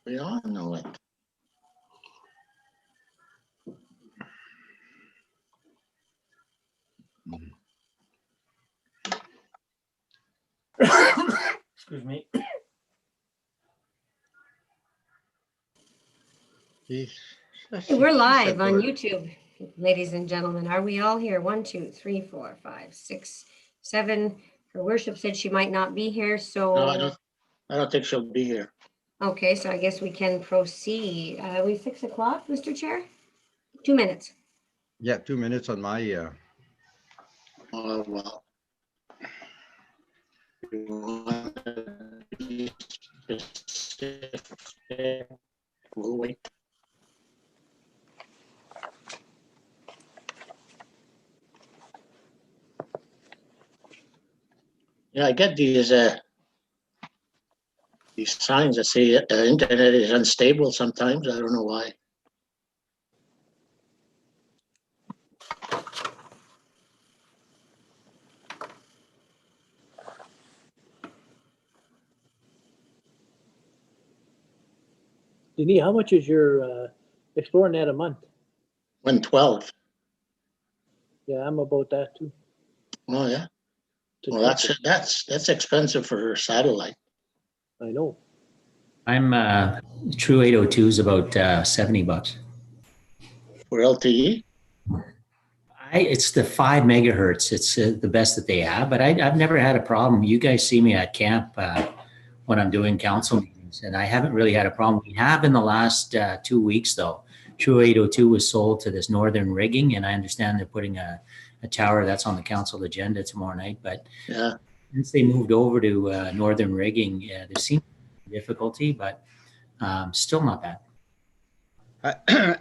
We all know it. Excuse me. Hey, We're live on YouTube, ladies and gentlemen. Are we all here? 1, 2, 3, 4, 5, 6, 7. Her worship said she might not be here, so. No, I don't think she'll be here. Okay, so I guess we can proceed. We 6 o'clock, Mr. Chair? 2 minutes. Yeah, 2 minutes on my. Oh, well. You want to be specific, we'll wait. Yeah, I get these signs that say internet is unstable sometimes. I don't know why. Denis, how much is your Xplornet a month? 112. Yeah, I'm about that too. Oh yeah. It's Well, expensive. that's expensive for satellite. I know. I'm True 802 is about $70. For LTE. It's the 5 megahertz. It's the best that they have, but I've never had a problem. You guys see me at camp when I'm doing council meetings, and I haven't really had a problem. We have in the last 2 weeks, though. True 802 was sold to this Northern Rigging, and I understand they're putting a tower that's on the council agenda tomorrow night. But Yeah. since they moved over to Northern Rigging, there seems to be difficulty, but still not bad.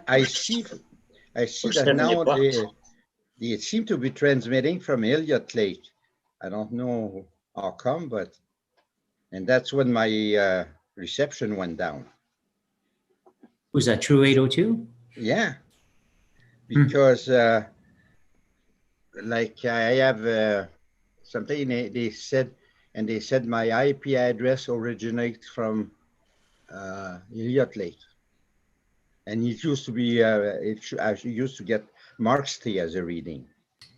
I see For that now $70. they seem to be transmitting from Elliott Lake. I don't know how come, and that's when my reception went down. Was that True 802? Yeah, because like I have something they said, and they said my IP address originates from Elliott Lake, and it used to be I used to get Markstay as a reading.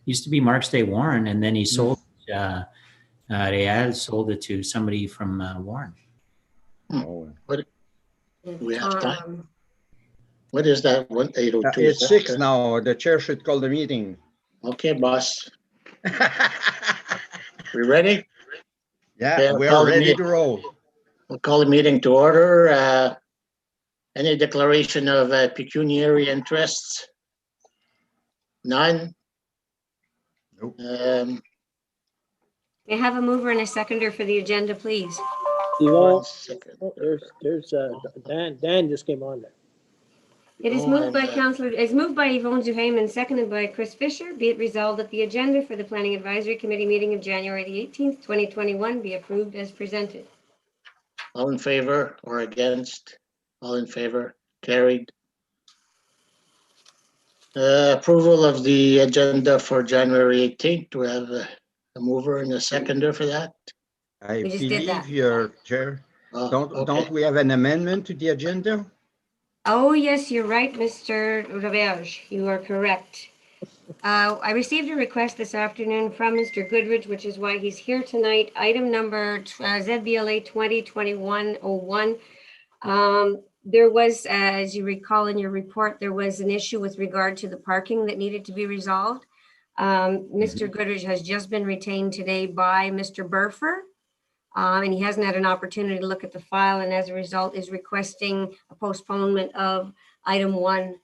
Used to be Markstay Warren, and then he sold. Real sold it to somebody from Warren. Oh. What? We have time. What is that? 1802? It's 6 now. The chair should call the meeting. Okay, boss. We ready? Yeah, Okay, we're ready to roll. We'll call the meeting to order. Any declaration of pecuniary interests? None. Nope. May I have a mover and a seconder for the agenda, please? Yvonne, second. there's Dan just came on there. It is moved by Yvonne Zuhaim and seconded by Chris Fisher. Be it resolved that the agenda for the Planning Advisory Committee meeting of January the 18th, 2021 be approved as presented. All in favor or against? All in favor? Carried. Approval of the agenda for January 18th. Do we have a mover and a seconder for that? I We just did that. believe your chair. Don't we have an amendment to the agenda? Oh, yes, you're right, Mr. Roberge. You are correct. I received a request this afternoon from Mr. Goodrich, which is why he's here tonight. Item number ZBLA 2021-01. There was, as you recall in your report, there was an issue with regard to the parking that needed to be resolved. Mr. Goodrich has just been retained today by Mr. Burfer. And he hasn't had an opportunity to look at the file, and as a result is requesting a postponement of item 1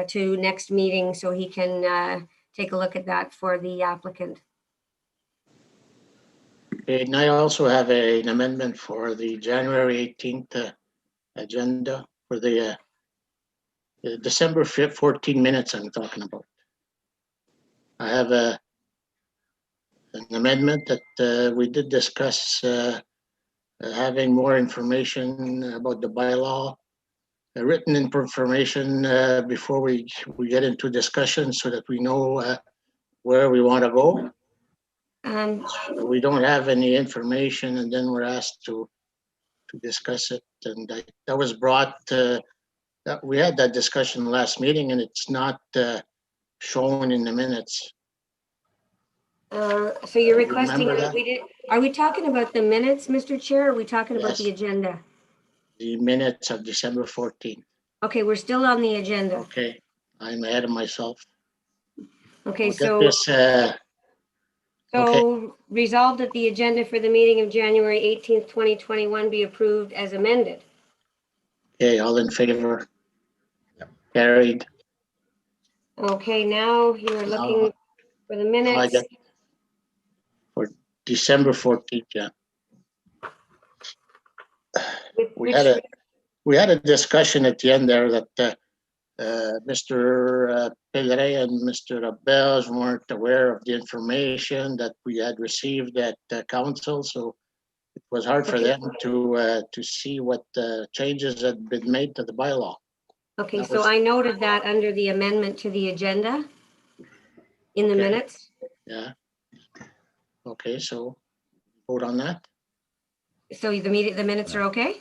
to next meeting so he can take a look at that for the applicant. Okay, and I also have an amendment for the January 18th agenda for the December 5th, 14 minutes I'm talking about. I have an amendment that we did discuss having more information about the bylaw, written information before we get into discussion so that we know where we want to go. We don't have any information, and then we're asked to to discuss it. And that was brought, that we had that discussion last meeting, and it's not shown in the minutes. So you're requesting Remember that that? we did, are we talking about the minutes, Mr. Chair? Or are we talking about the Yes. agenda? The minutes of December 14th. Okay, we're still on the agenda. Okay, I'm ahead of myself. Okay, We'll get so, this, okay. so resolved that the agenda for the meeting of January 18th, 2021 be approved as amended. Okay, all in favor? Yep. Carried. Okay, now you are looking for the I minutes. get for December 14th, yeah. With We which, had a discussion at the end there that Mr. Pellerin and Mr. Rabels weren't aware of the information that we had received at council, so it was hard for Okay. them to see what changes had been made to the bylaw. okay, that so was- I noted that under the amendment to the agenda in the Okay. minutes. Yeah. Okay, so vote on that. So the minutes are okay?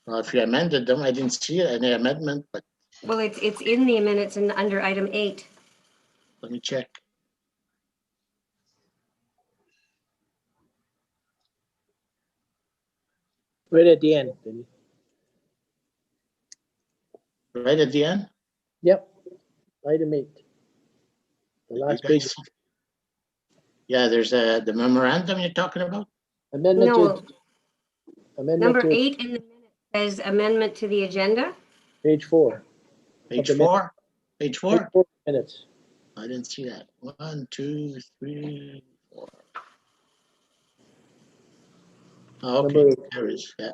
Well, if you amended them, I didn't see any amendment, but Well, it's in the minutes and under item 8. let me check. Right at the end, Denny. Right at the end? Yep, item 8. The Did you last guys page, see? Yeah, there's the memorandum you're talking about? amendment No, to, amendment number to 8 in the minutes says amendment to the agenda. page 4. Page the minute. 4? Page Page 4? 4 minutes. I didn't see that. 1, 2, 3, 4. Oh, okay, Number 8. there it is, yeah.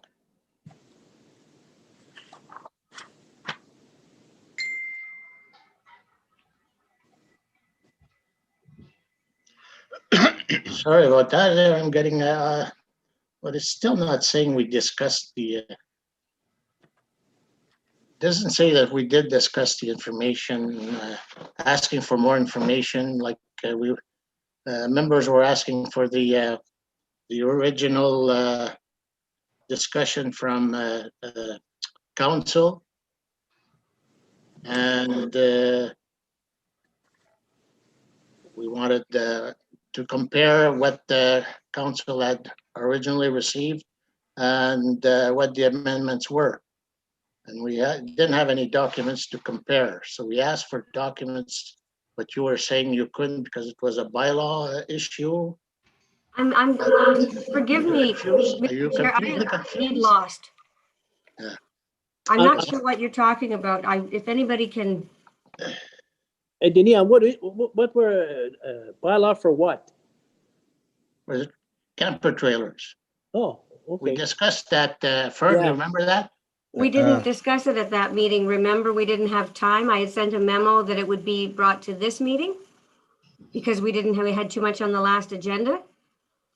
Sorry about that. There, I'm getting, but it's still not saying we discussed the, doesn't say that we did discuss the information, asking for more information, like members were asking for the original discussion from council. And we wanted to compare what the council had originally received and what the amendments were. And we didn't have any documents to compare. So we asked for documents, but you were saying you couldn't because it was a bylaw issue. I'm forgive me, Confused? Are you Mr. Chair, completely I'm confused? lost. Yeah. I'm not sure what you're talking about. If anybody can, Hey, Denny, what were, bylaw for what? Was it camper trailers? Oh, We okay. discussed that, Fern, you Yeah. remember that? we didn't discuss it at that meeting. Remember, we didn't have time. I had sent a memo that it would be brought to this meeting because we had too much on the last agenda.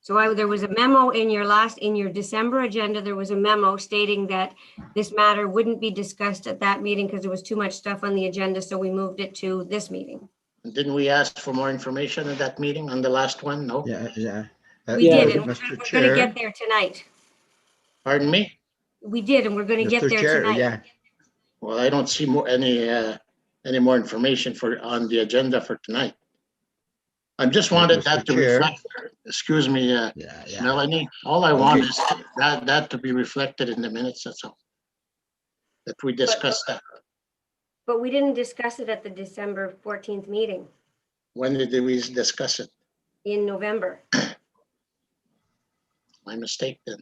So there was a memo in your December agenda, there was a memo stating that this matter wouldn't be discussed at that meeting because there was too much stuff on the agenda, so we moved it to this meeting. Didn't we ask for more information at that meeting on the last one? No? Yeah, yeah. We Yeah, did, and Mr. we're gonna Chair, get there tonight. Pardon me? We did, and we're gonna get Mr. there Chair, tonight. yeah. Well, I don't see any more information on the agenda for tonight. I just wanted Mr. that to Chair. reflect, excuse me, Yeah, yeah. Melanie, all I want Okay. is that to be reflected in the minutes, that's all. That we discussed that. But we didn't discuss it at the December 14th meeting When did we discuss it? in November. My mistake then.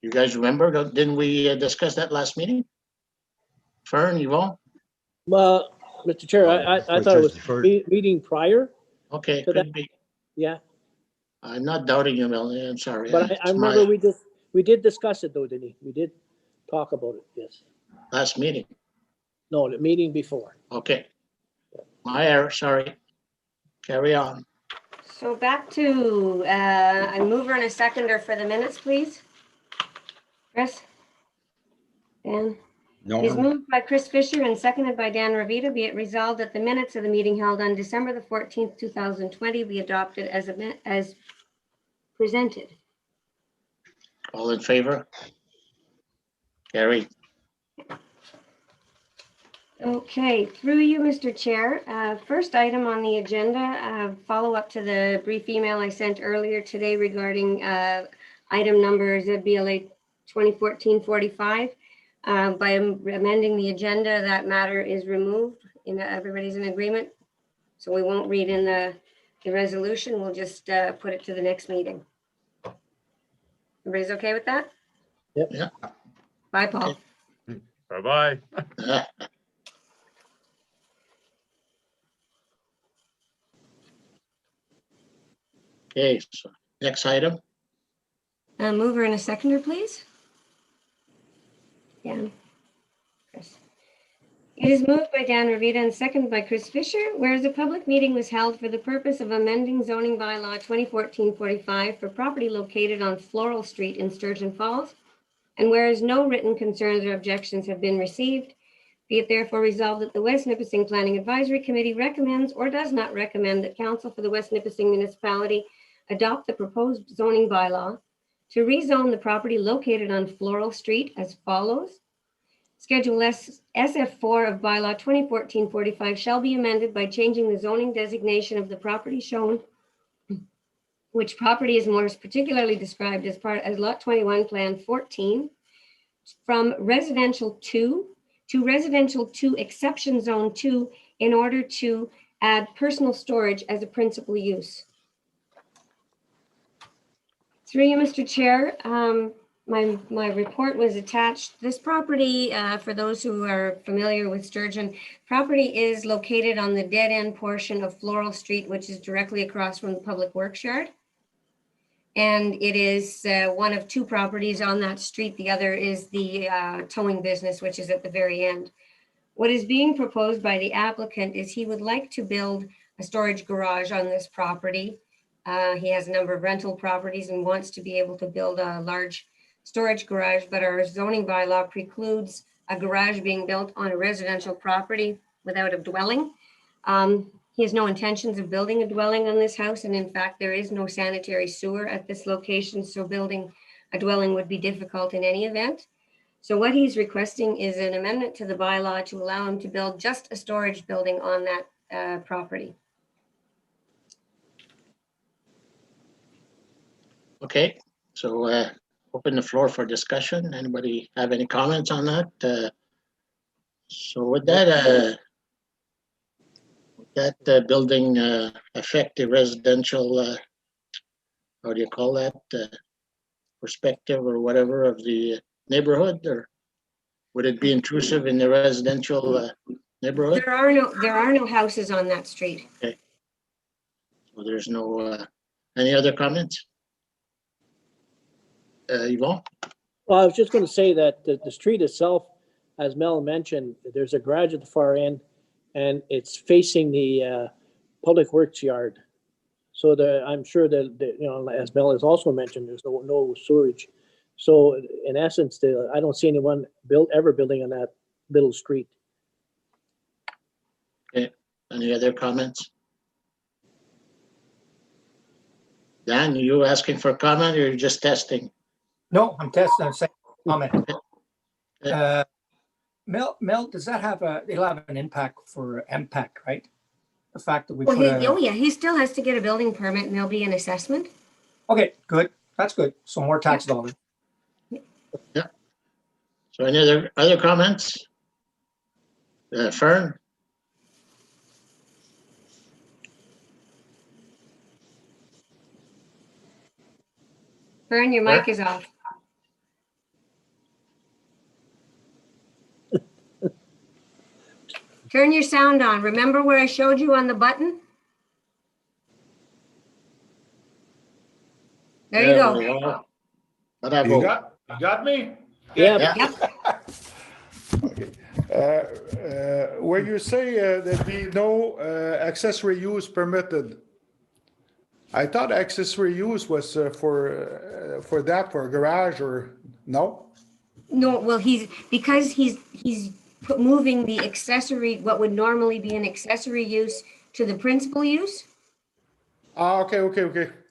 You guys remember, didn't we discuss that last meeting? Fern, Yvonne? Well, Mr. Chair, I Which thought it was was the first- meeting prior. Okay, So could be. Yeah, I'm not doubting you, Melanie, I'm sorry. but I It's my remember we did discuss it though, Denny. We did talk about it, yes. Last meeting, No, the meeting before. okay. My error, sorry. Carry on. So back to a mover and a seconder for the minutes, please. Chris? Dan? It is No, moved by Chris Fisher and seconded by Dan Ravita. Be it resolved that the minutes of the meeting held on December the 14th, 2020 be adopted as presented. All in favor? Carried. Okay, through you, Mr. Chair. First item on the agenda, follow up to the brief email I sent earlier today regarding item number ZBLA 2014-45. By amending the agenda, that matter is removed. Everybody's in agreement. So we won't read in the resolution. We'll just put it to the next meeting. Everybody's okay with that? Yep. Yeah. Bye, Paul. Bye-bye. Okay, so next item. A mover and a seconder, please. Dan. Chris. It is moved by Dan Revita and seconded by Chris Fisher, whereas a public meeting was held for the purpose of amending zoning bylaw 2014-45 for property located on Floral Street in Sturgeon Falls, and whereas no written concerns or objections have been received, be it therefore resolved that the West Nipissing Planning Advisory Committee recommends or does not recommend that Council for the West Nipissing Municipality adopt the proposed zoning bylaw to rezone the property located on Floral Street as follows. Schedule SF4 of bylaw 2014-45 shall be amended by changing the zoning designation of the property shown, which property is more particularly described as Lot 21 Plan 14, from residential 2 to residential 2 exception zone 2 in order to add personal storage as a principal use. Through you, Mr. Chair, my report was attached. This property, for those who are familiar with Sturgeon, property is located on the dead end portion of Floral Street, which is directly across from the Public Works Yard. And it is one of 2 properties on that street. The other is the towing business, which is at the very end. What is being proposed by the applicant is he would like to build a storage garage on this property. He has a number of rental properties and wants to be able to build a large storage garage, but our zoning bylaw precludes a garage being built on a residential property without a dwelling. He has no intentions of building a dwelling on this house, and in fact, there is no sanitary sewer at this location, so building a dwelling would be difficult in any event. So what he's requesting is an amendment to the bylaw to allow him to build just a storage building on that property. Okay, so open the floor for discussion. Anybody have any comments on that? So would that building affect the residential, how do you call that, perspective or whatever of the neighborhood, or would it be intrusive in the residential neighborhood? There are no houses on that street. So there's no, any other comments? Yvonne? Well, I was just going to say that the street itself, as Mel mentioned, there's a garage at the far end, and it's facing the Public Works Yard. So I'm sure that, as Mel has also mentioned, there's no sewerage. So in essence, I don't see anyone ever building on that little street. Okay, any other comments? Dan, you asking for a comment or you're just testing? No, I'm testing. I'm saying comment. Mel, does that it'll have an impact for MPAC, right? The fact that we put Yeah, he still has to get a building permit and there'll be an assessment. Okay, good. That's good. So more tax dollars. Yeah. So any other comments? Fern? Fern, your mic is off. Turn your sound on. Remember where I showed you on the button? There you go. go. You got me? Yeah. Yep. Where you say there'd be no accessory use permitted, I thought accessory use was for a garage, or no? No, well, because he's moving the accessory, what would normally be an accessory use, to the principal use. Ah, okay.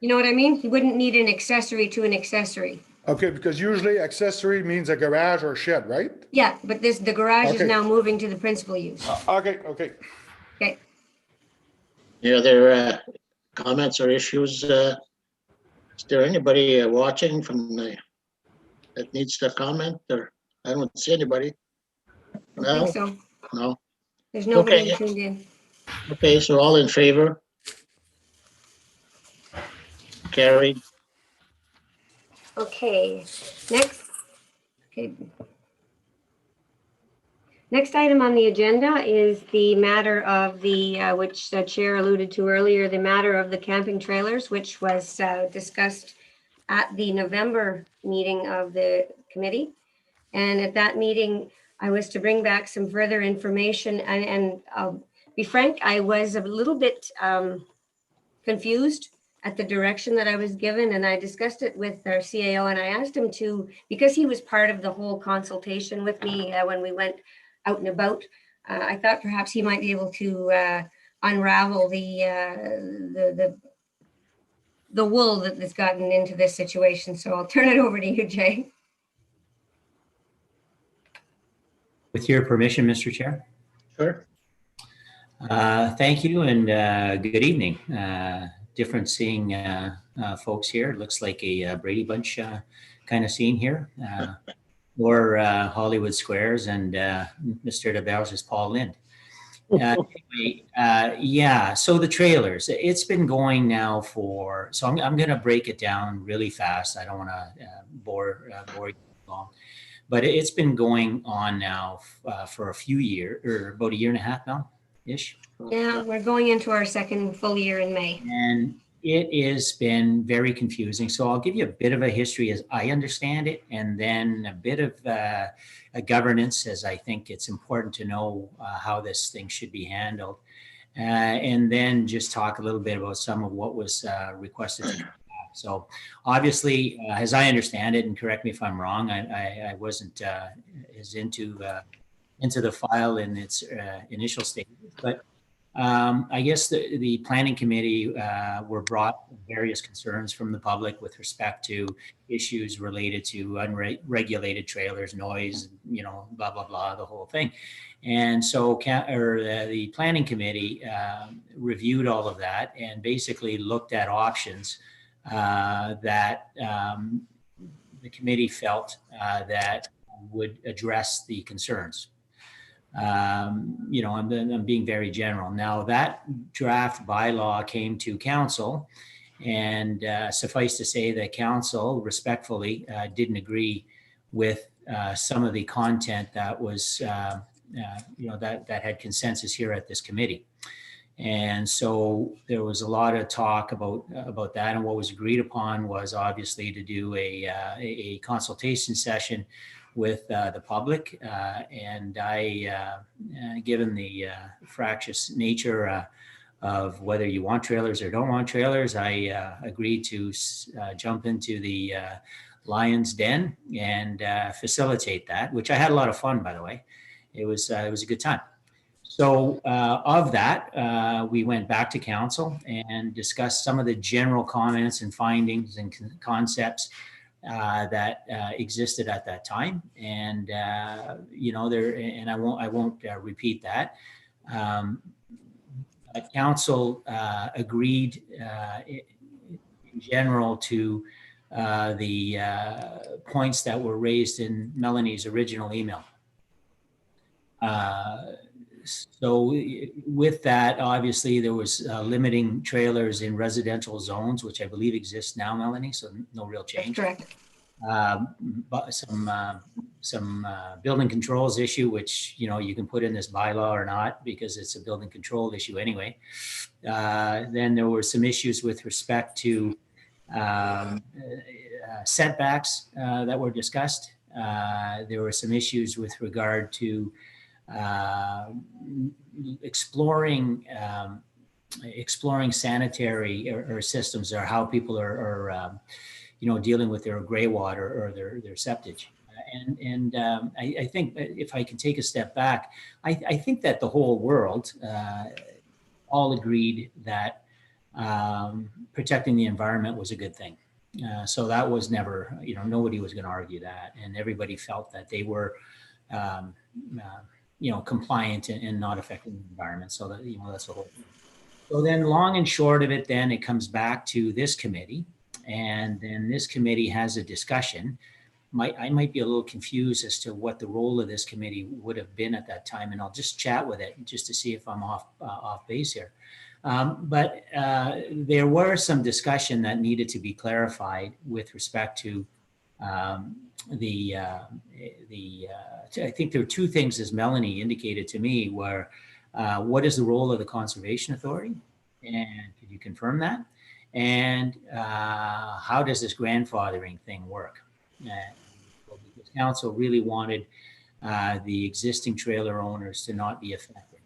You know what I mean? He wouldn't need an accessory to an accessory. Okay, because usually accessory means a garage or shed, right? Yeah, but the garage is Okay. now moving to the principal use. Okay. Okay. Any other comments or issues? Is there anybody watching from that needs to comment, or I don't see anybody? I don't think No, so. no. There's nobody Okay. tuned in. Okay, so all in favor? Carried. Okay, next. Okay. Next item on the agenda is the matter of which the chair alluded to earlier, the matter of the camping trailers, which was discussed at the November meeting of the committee. And at that meeting, I was to bring back some further information, and I'll be frank, I was a little bit confused at the direction that I was given, and I discussed it with our CAO, and I asked him to, because he was part of the whole consultation with me when we went out and about, I thought perhaps he might be able to unravel the wool that's gotten into this situation. So I'll turn it over to you, Jay. With your permission, Mr. Chair. Sure. Thank you and good evening. Different seeing folks here. It looks like a Brady Bunch kind of scene here. Or Hollywood Squares, and Mr. DeBelge is Paul Lind. Anyway, yeah, so the trailers, it's been going now for, so I'm going to break it down really fast. I don't want to bore you long, but it's been going on now for a few years, or about a year and a half now-ish. Yeah, we're going into our second full year in May. And it has been very confusing. So I'll give you a bit of a history as I understand it, and then a bit of a governance, as I think it's important to know how this thing should be handled. And then just talk a little bit about some of what was requested to come back. So obviously, as I understand it, and correct me if I'm wrong, I wasn't as into the file in its initial stages, but I guess the planning committee were brought various concerns from the public with respect to issues related to unregulated trailers, noise, blah, blah, blah, the whole thing. And so the planning committee reviewed all of that and basically looked at options that the committee felt that would address the concerns. I'm being very general. Now that draft bylaw came to council, and suffice to say that council respectfully didn't agree with some of the content that was, that had consensus here at this committee. And so there was a lot of talk about that, and what was agreed upon was obviously to do a consultation session with the public, and I, given the fractious nature of whether you want trailers or don't want trailers, I agreed to jump into the lion's den and facilitate that, which I had a lot of fun, by the way. It was a good time. So of that, we went back to council and discussed some of the general comments and findings and concepts that existed at that time, and and I won't repeat that. Council agreed in general to the points that were raised in Melanie's original email. So with that, obviously there was limiting trailers in residential zones, which I believe exists now, Melanie, so no real change. That's correct. But some building controls issue, which, you can put in this bylaw or not, because it's a building control issue anyway. Then there were some issues with respect to setbacks that were discussed. There were some issues with regard to exploring sanitary or systems, or how people are dealing with their gray water or their septage. And I think if I can take a step back, I think that the whole world all agreed that protecting the environment was a good thing. So that was never, nobody was going to argue that. And everybody felt that they were, compliant and not affecting the environment. So that, that's the whole thing. So then long and short of it, then it comes back to this committee. And then this committee has a discussion. I might be a little confused as to what the role of this committee would have been at that time. And I'll just chat with it just to see if I'm off base here. But there were some discussion that needed to be clarified with respect to I think there were two things, as Melanie indicated to me, were what is the role of the Conservation Authority? And could you confirm that? And how does this grandfathering thing work? Because council really wanted the existing trailer owners to not be affected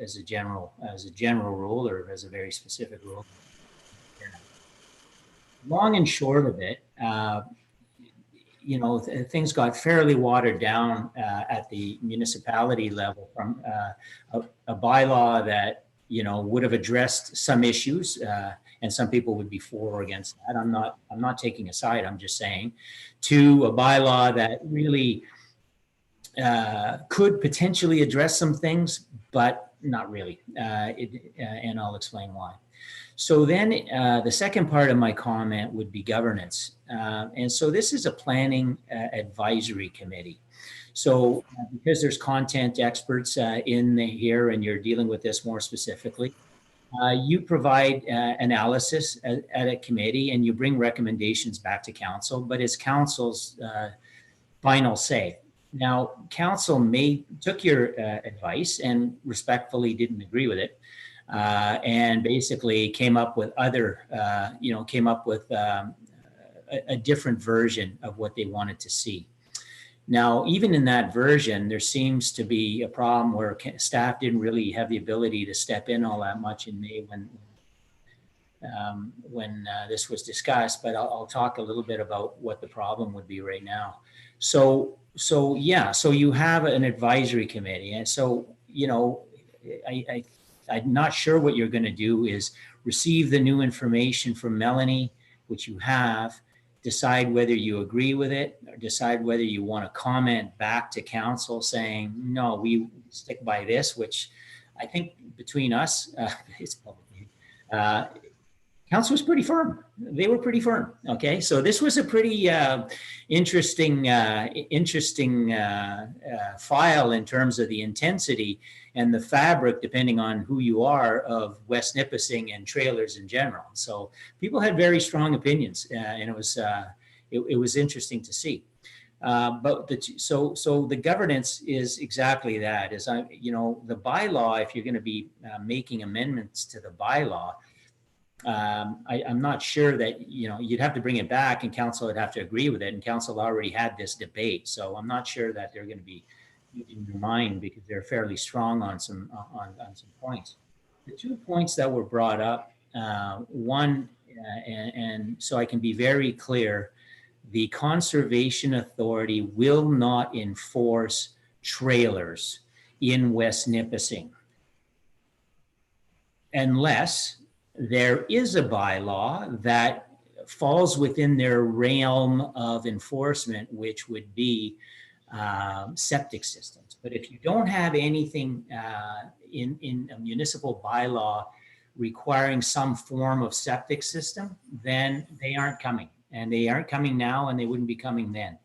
as a general rule, or as a very specific rule. Long and short of it, things got fairly watered down at the municipality level from a bylaw that would have addressed some issues, and some people would be for or against that. I'm not taking a side. I'm just saying, to a bylaw that really could potentially address some things, but not really. And I'll explain why. So then the second part of my comment would be governance. And so this is a planning advisory committee. So because there's content experts in here, and you're dealing with this more specifically, you provide analysis at a committee, and you bring recommendations back to council, but it's council's final say. Now, council took your advice and respectfully didn't agree with it, and basically came up with a different version of what they wanted to see. Now, even in that version, there seems to be a problem where staff didn't really have the ability to step in all that much in May when this was discussed, but I'll talk a little bit about what the problem would be right now. So you have an advisory committee. And so, I'm not sure what you're going to do is receive the new information from Melanie, which you have, decide whether you agree with it, or decide whether you want to comment back to council saying, no, we stick by this, which I think between us, it's probably, council was pretty firm. They were pretty firm. Okay, so this was a pretty interesting file in terms of the intensity and the fabric, depending on who you are, of West Nipissing and trailers in general. So people had very strong opinions, and it was interesting to see. But so the governance is exactly that. The bylaw, if you're going to be making amendments to the bylaw, I'm not sure that, you'd have to bring it back and council would have to agree with it, and council already had this debate. So I'm not sure that they're going to be in your mind, because they're fairly strong on some points. The 2 points that were brought up, one, and so I can be very clear, the Conservation Authority will not enforce trailers in West Nipissing unless there is a bylaw that falls within their realm of enforcement, which would be septic systems. But if you don't have anything in a municipal bylaw requiring some form of septic system, then they aren't coming. And they aren't coming now, and they wouldn't be coming then.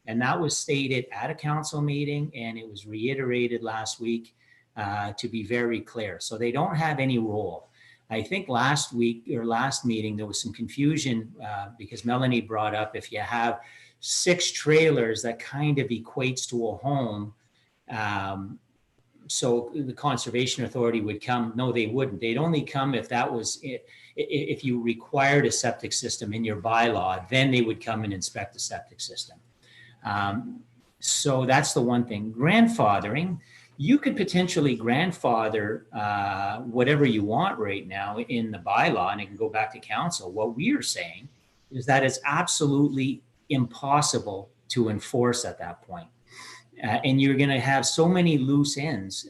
And that was stated at a council meeting, and it was reiterated last week to be very clear. So they don't have any role. I think last week or last meeting, there was some confusion because Melanie brought up, if you have 6 trailers, that kind of equates to a home. So the Conservation Authority would come. No, they wouldn't. They'd only come if that was it. If you required a septic system in your bylaw, then they would come and inspect the septic system. So that's the one thing. Grandfathering, you could potentially grandfather whatever you want right now in the bylaw, and it can go back to council. What we are saying is that it's absolutely impossible to enforce at that point. And you're going to have so many loose ends.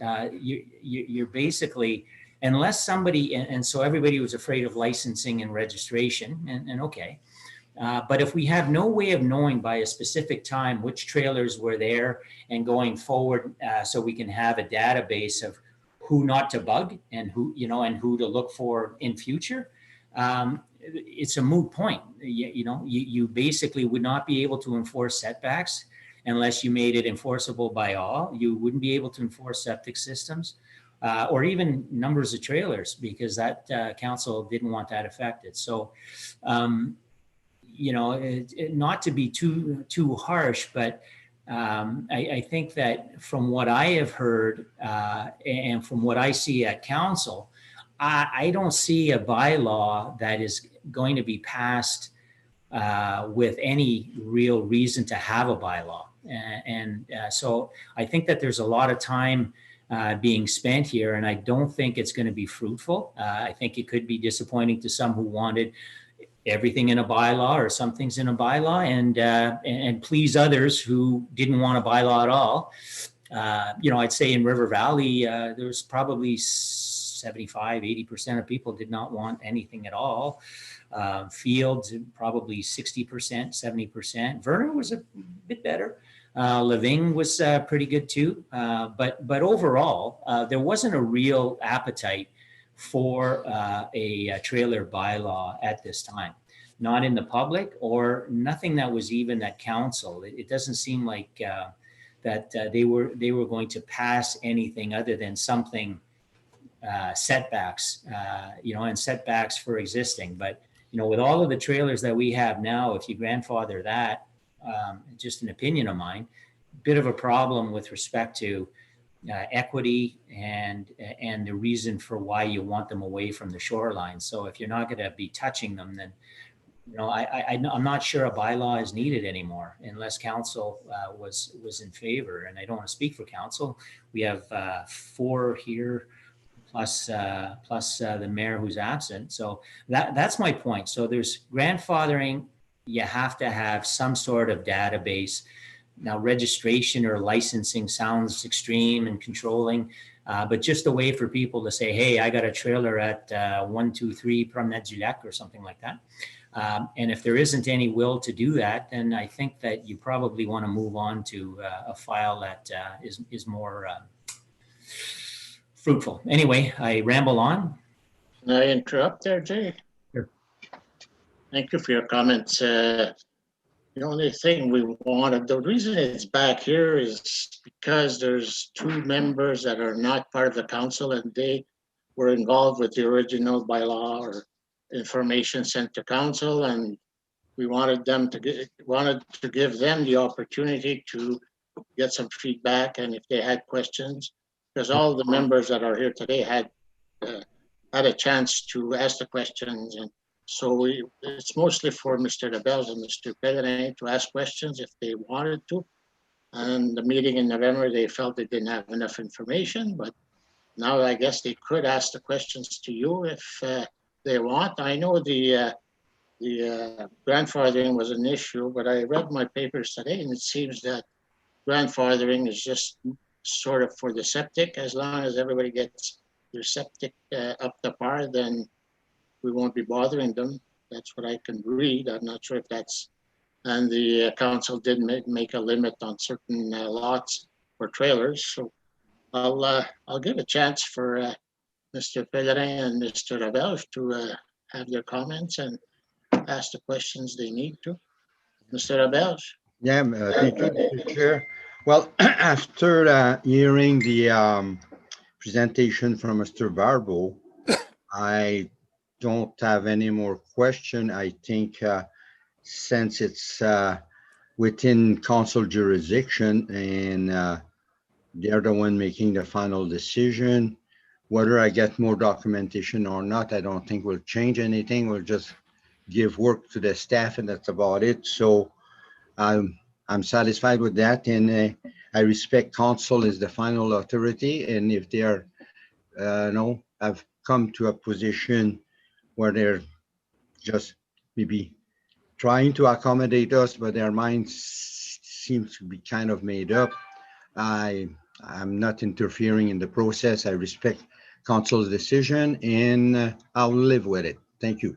You're basically, unless somebody, and so everybody was afraid of licensing and registration, and okay, But if we have no way of knowing by a specific time which trailers were there and going forward, so we can have a database of who not to bug and who, and who to look for in future, it's a moot point. You basically would not be able to enforce setbacks unless you made it enforceable by all. You wouldn't be able to enforce septic systems or even numbers of trailers, because that council didn't want that affected. So, not to be too harsh, but I think that from what I have heard and from what I see at council, I don't see a bylaw that is going to be passed with any real reason to have a bylaw. So I think that there's a lot of time being spent here, and I don't think it's going to be fruitful. I think it could be disappointing to some who wanted everything in a bylaw or some things in a bylaw, and please others who didn't want a bylaw at all. I'd say in River Valley, there's probably 75-80% of people did not want anything at all. Fields, probably 60%, 70%. Vernon was a bit better. Living was pretty good too. But overall, there wasn't a real appetite for a trailer bylaw at this time. Not in the public, or nothing that was even at council. It doesn't seem like that they were going to pass anything other than something setbacks, and setbacks for existing. But with all of the trailers that we have now, if you grandfather that, just an opinion of mine, bit of a problem with respect to equity and the reason for why you want them away from the shoreline. So if you're not going to be touching them, then I'm not sure a bylaw is needed anymore unless council was in favor. And I don't want to speak for council. We have 4 here plus the mayor who's absent. So that's my point. So there's grandfathering. You have to have some sort of database. Now, registration or licensing sounds extreme and controlling, but just a way for people to say, hey, I got a trailer at 123 Promenade du Lac or something like that. And if there isn't any will to do that, then I think that you probably want to move on to a file that is more fruitful. Anyway, I ramble on. Can I interrupt there, Jay? Sure. Thank you for your comments. The only thing we wanted, the reason it's back here is because there's 2 members that are not part of the council, and they were involved with the original bylaw or information sent to council, and we wanted to give them the opportunity to get some feedback, and if they had questions, because all the members that are here today had a chance to ask the questions. And so it's mostly for Mr. Labelle and Mr. Pellerin to ask questions if they wanted to. And the meeting in November, they felt they didn't have enough information, but now I guess they could ask the questions to you if they want. I know the grandfathering was an issue, but I read my papers today, and it seems that grandfathering is just sort of for the septic. As long as everybody gets their septic up to par, then we won't be bothering them. That's what I can read. I'm not sure if that's, and the council did make a limit on certain lots for trailers. So I'll give a chance for Mr. Pellerin and Mr. Labelle to have their comments and ask the questions they need to. Mr. Labelle. Yeah, thank you, Mr. Chair. Well, after hearing the presentation from Mr. Barbeau, I don't have any more question. I think since it's within council jurisdiction and they're the one making the final decision, whether I get more documentation or not, I don't think will change anything. We'll just give work to the staff, and that's about it. So I'm satisfied with that, and I respect council as the final authority. And if they are, have come to a position where they're just maybe trying to accommodate us, but their minds seems to be kind of made up, I'm not interfering in the process. I respect council's decision, and I'll live with it. Thank you.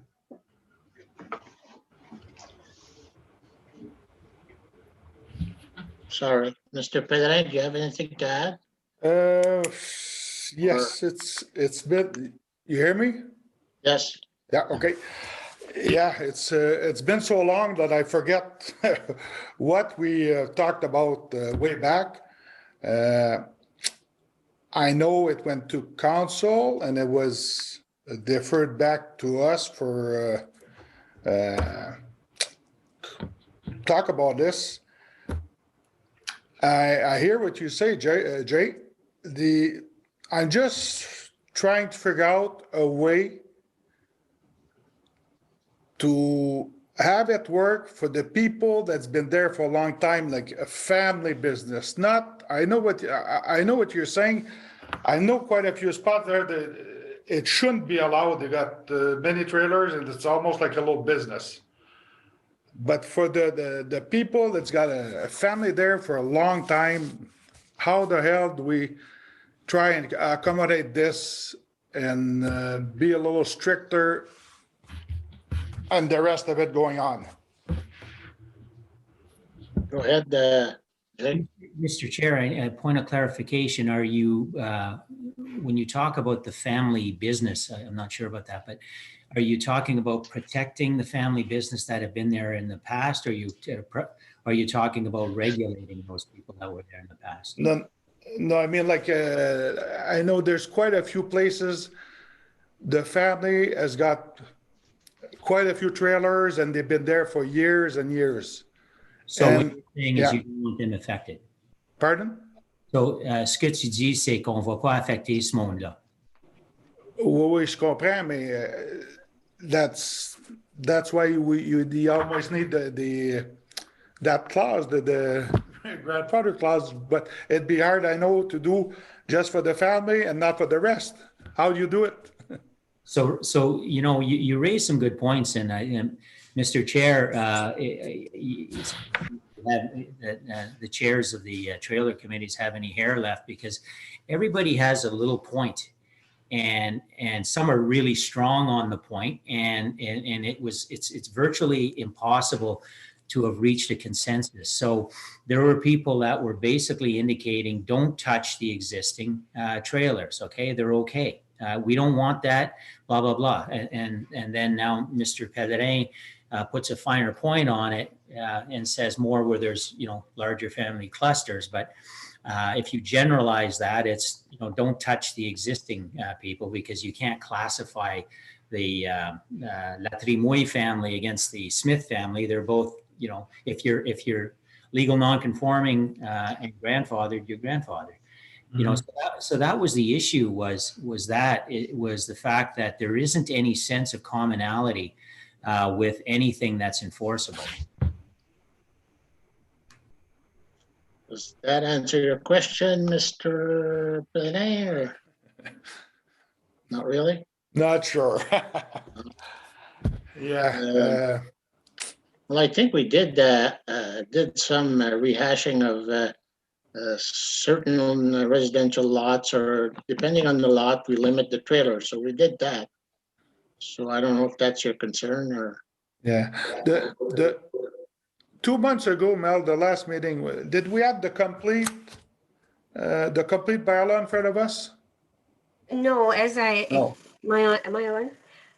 sorry. Mr. Pellerin, do you have anything to add? Yes, it's been, you hear me? Yes, Yeah, okay. Yeah, it's been so long that I forget what we talked about way back. I know it went to council and it was deferred back to us for talk about this. I hear what you say, Jay. I'm just trying to figure out a way to have it work for the people that's been there for a long time, like a family business. Not, I know what you're saying. I know quite a few spots there that it shouldn't be allowed. They got many trailers and it's almost like a little business. But for the people that's got a family there for a long time, how the hell do we try and accommodate this and be a little stricter and the rest of it going on? go ahead, Jake. Mr. Chair, a point of clarification, are you, when you talk about the family business, I'm not sure about that, but are you talking about protecting the family business that have been there in the past? Or are you talking about regulating those people that were there in the past? No, I mean, like, I know there's quite a few places. The family has got quite a few trailers and they've been there for years and years. So what you're saying is you don't want them affected. Pardon? So, ce que tu dis, c'est qu'on va pas affecter ce monde-là. Oui, je comprends, mais that's why you always need that clause, the grandfather clause. But it'd be hard, I know, to do just for the family and not for the rest. How do you do it? So you know, you raised some good points, and Mr. Chair, the chairs of the trailer committees have any hair left, because everybody has a little point, and some are really strong on the point, and it's virtually impossible to have reached a consensus. So there were people that were basically indicating, don't touch the existing trailers. Okay, they're okay. We don't want that, blah, blah, blah. And then now Mr. Pellerin puts a finer point on it and says more where there's, you know, larger family clusters. But if you generalize that, it's, you know, don't touch the existing people, because you can't classify the La Trimouille family against the Smith family. They're both, you know, if you're legal non-conforming and grandfathered, you're grandfathered. You know, so that was the issue, was that it was the fact that there isn't any sense of commonality with anything that's enforceable. Does that answer your question, Mr. Pellerin, or not really? Not sure. Yeah. Well, I think we did some rehashing of certain residential lots, or depending on the lot, we limit the trailer. So we did that. So I don't know if that's your concern or. Yeah. The 2 months ago, Mel, the last meeting, did we have the complete bylaw in front of us? No, as I, No. am I on?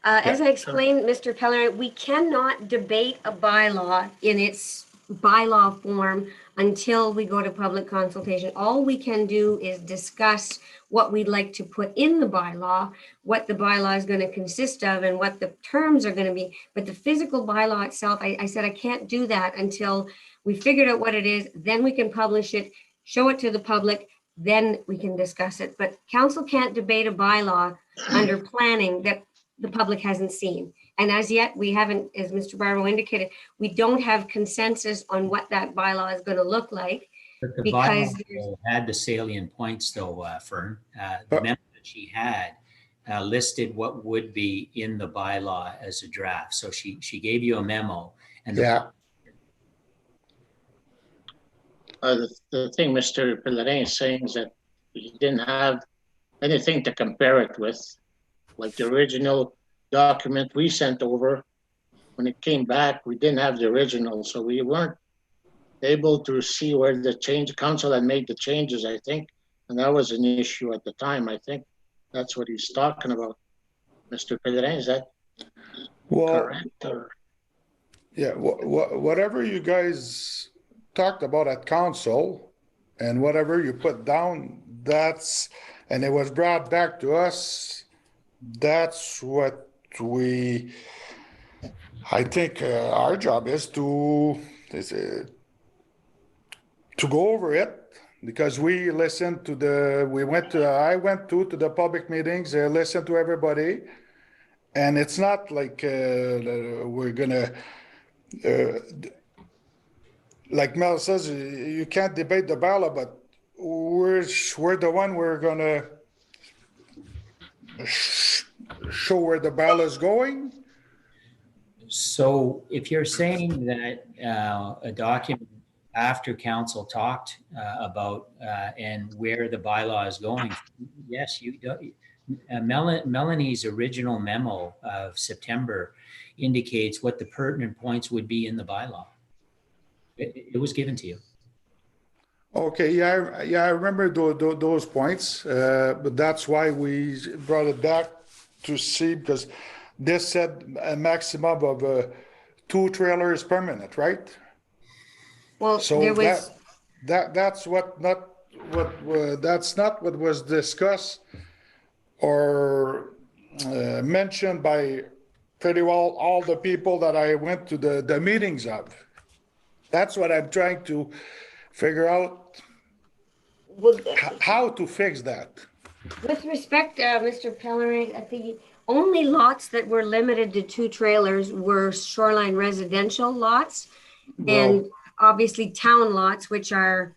As I explained, Mr. Pellerin, we cannot debate a bylaw in its bylaw form until we go to public consultation. All we can do is discuss what we'd like to put in the bylaw, what the bylaw is going to consist of, and what the terms are going to be. But the physical bylaw itself, I said I can't do that until we figured out what it is. Then we can publish it, show it to the public, then we can discuss it. But council can't debate a bylaw under planning that the public hasn't seen. And as yet, we haven't, as Mr. Barlow indicated, we don't have consensus on what that bylaw is going to look like. But the Because bylaw had the salient points, though, Fern. The memo that she had listed what would be in the bylaw as a draft. So she gave you a memo. And Yeah. The thing Mr. Pellerin is saying is that he didn't have anything to compare it with, like the original document we sent over. When it came back, we didn't have the original, so we weren't able to see where the council had made the changes, I think. And that was an issue at the time. I think that's what he's talking about. Mr. Pellerin, is that Well, correct? Or? yeah, whatever you guys talked about at council and whatever you put down, and it was brought back to us, that's what I think our job is to go over it, because I went to the public meetings, listened to everybody. And it's not like we're gonna, like Mel says, you can't debate the bylaw, but we're the one we're gonna show where the bylaw is going. So if you're saying that a document after council talked about and where the bylaw is going, yes, Melanie's original memo of September indicates what the pertinent points would be in the bylaw. It was given to you. Okay, yeah, I remember those points, but that's why we brought it back to see, because this said a maximum of 2 trailers per minute, right? Well, So there was, that's not what was discussed or mentioned by pretty well all the people that I went to the meetings of. That's what I'm trying to figure out, how to fix that. with respect, Mr. Pellerin, the only lots that were limited to 2 trailers were shoreline residential lots, and obviously town lots, which are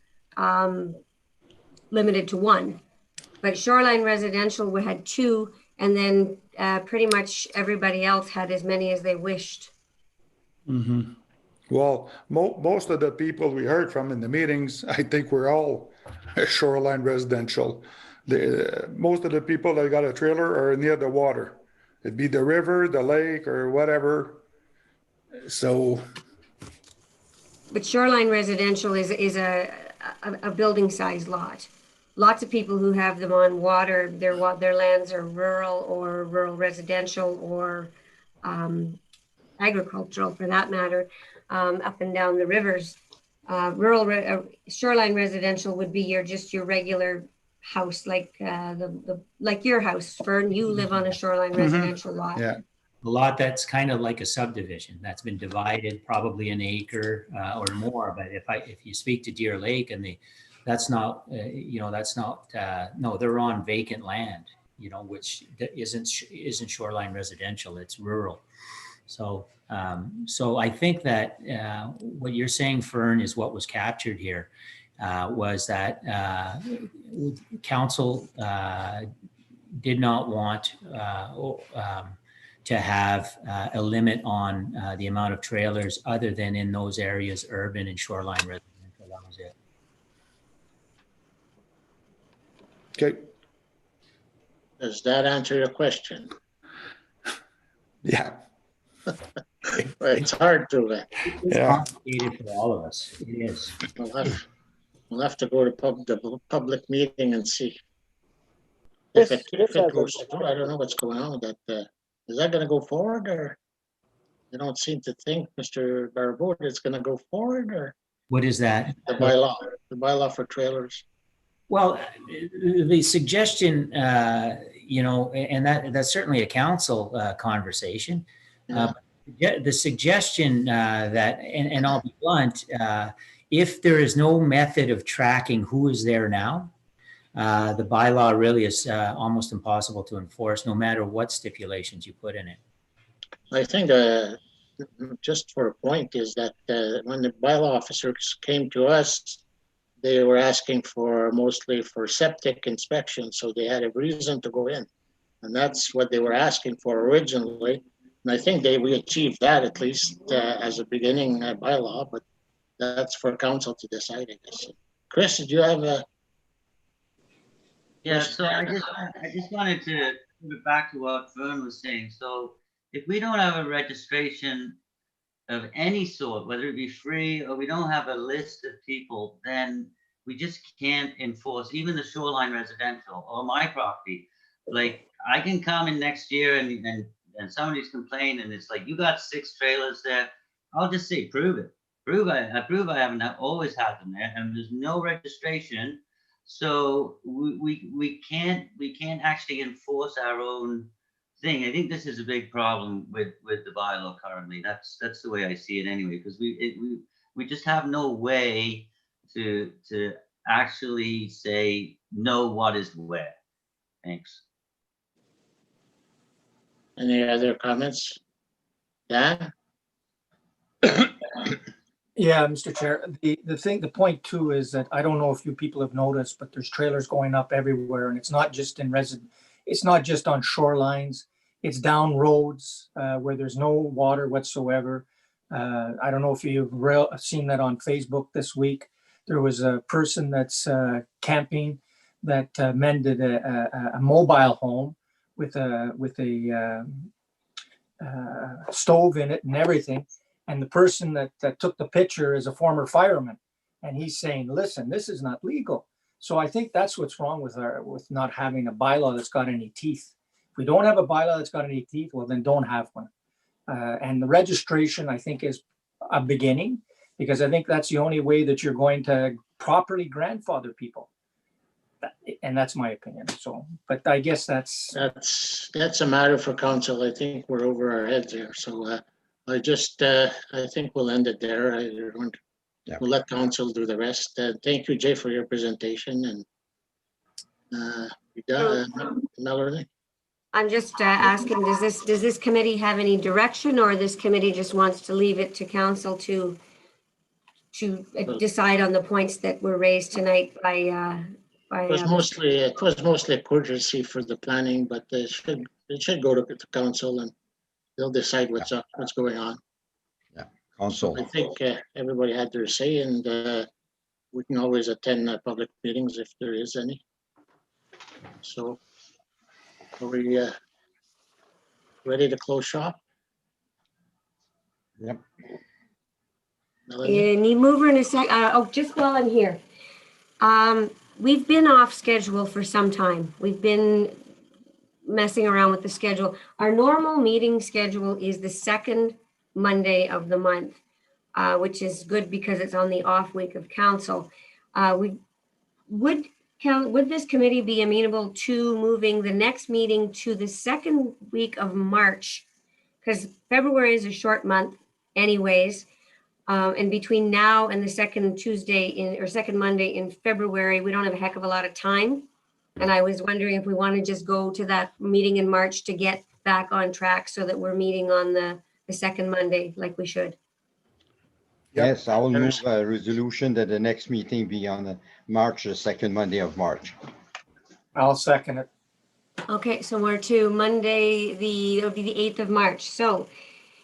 limited to 1. But shoreline residential, we had 2, and then pretty much everybody else had as many as they wished. Mm-hmm. Well, most of the people we heard from in the meetings, I think we're all shoreline residential. Most of the people that got a trailer are near the water. It'd be the river, the lake, or whatever. So. But shoreline residential is a building size lot. Lots of people who have them on water, their lands are rural or rural residential or agricultural for that matter, up and down the rivers. Shoreline residential would be your regular house, like like your house, Fern. You live on a shoreline residential lot. Yeah. A lot that's kind of like a subdivision that's been divided, probably an acre or more. But if you speak to Deer Lake and that's not no, they're on vacant land, which isn't shoreline residential. It's rural. So I think that what you're saying, Fern, is what was captured here. Was that council did not want to have a limit on the amount of trailers other than in those areas, urban and shoreline residential. That was it. Okay. Does that answer your question? Yeah. It's hard to. It's complicated for all of us. It is. We'll have to go to the public meeting and see. This If it has goes through, I don't know what's going on with that. Is that going to go forward, or you don't seem to think, Mr. Barbeau, it's going to go forward, or What is that? the bylaw for trailers? Well, the suggestion, and that's certainly a council conversation. The suggestion that, and I'll be blunt, if there is no method of tracking who is there now, the bylaw really is almost impossible to enforce, no matter what stipulations you put in it. I think just for a point is that when the bylaw officers came to us, they were asking mostly for septic inspection, so they had a reason to go in. And that's what they were asking for originally. And I think we achieved that, at least as a beginning bylaw, but that's for council to decide, I guess. Chris, did you have a? Yeah, so I just wanted to go back to what Vern was saying. So if we don't have a registration of any sort, whether it be free or we don't have a list of people, then we just can't enforce even the shoreline residential or my property. Like I can come in next year and somebody's complaining and it's like, you got 6 trailers there. I'll just say, prove it. I prove I haven't always had them there, and there's no registration. So we can't actually enforce our own thing. I think this is a big problem with the bylaw currently. That's the way I see it anyway, because we just have no way to actually say know what is where. Thanks. Any other comments? Dan? Yeah, Mr. Chair, the point too is that I don't know if you people have noticed, but there's trailers going up everywhere, and it's not just it's not just on shorelines, it's down roads where there's no water whatsoever. I don't know if you've seen that on Facebook this week. There was a person that's camping that mended a mobile home with a stove in it and everything. And the person that took the picture is a former fireman. And he's saying, listen, this is not legal. So I think that's what's wrong with not having a bylaw that's got any teeth. If we don't have a bylaw that's got any teeth, well, then don't have one. And the registration, I think, is a beginning, because I think that's the only way that you're going to properly grandfather people. And that's my opinion. So, but I guess that's a matter for council. I think we're over our heads here. So I think we'll end it there. We'll let council do the rest. Thank you, Jay, for your presentation. And Melanie? I'm just asking, does this committee have any direction, or this committee just wants to leave it to council to decide on the points that were raised tonight by It was mostly a courtesy for the planning, but it should go to council and they'll decide what's going on. Yeah, council. I think everybody had their say, and we can always attend public meetings if there is any. So are we ready to close shop? Yep. Melanie? Any mover in a sec? Just while I'm here. We've been off schedule for some time. We've been messing around with the schedule. Our normal meeting schedule is the second Monday of the month, which is good because it's on the off week of council. Would this committee be amenable to moving the next meeting to the second week of March? Because February is a short month anyways. And between now and the second Monday in February, we don't have a heck of a lot of time. And I was wondering if we want to just go to that meeting in March to get back on track so that we're meeting on the second Monday like we should. Yes, I will move a resolution that the next meeting be on March, the second Monday of March. I'll second it. Okay, so we're to Monday, it'll be the 8th of March. So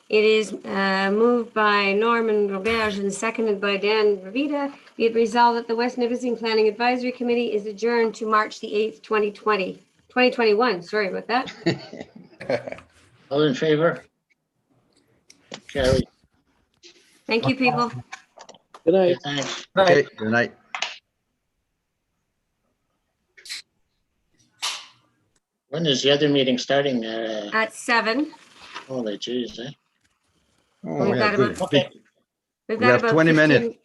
it is moved by Norman Roberge and seconded by Dan Revita. Be it resolved that the West Nipissing Planning Advisory Committee is adjourned to March the 8th, 2021. Sorry about that. All in favor? Carry. Thank you, people. Good night. Thanks. Okay, good night. When is the other meeting starting? At 7. Holy jeez, eh? Oh, We've yeah, got good. about- Okay. We've We got have about 20 minutes.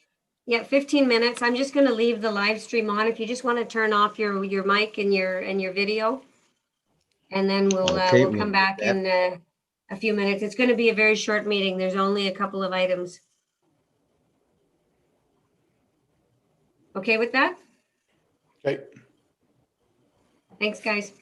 Yeah, 15 minutes. I'm just going to leave the live stream on. If you just want to turn off your mic and your video, and then we'll come back in a few minutes. It's going to be a very short meeting. There's only a couple of items. Okay with that? Okay. Thanks, guys.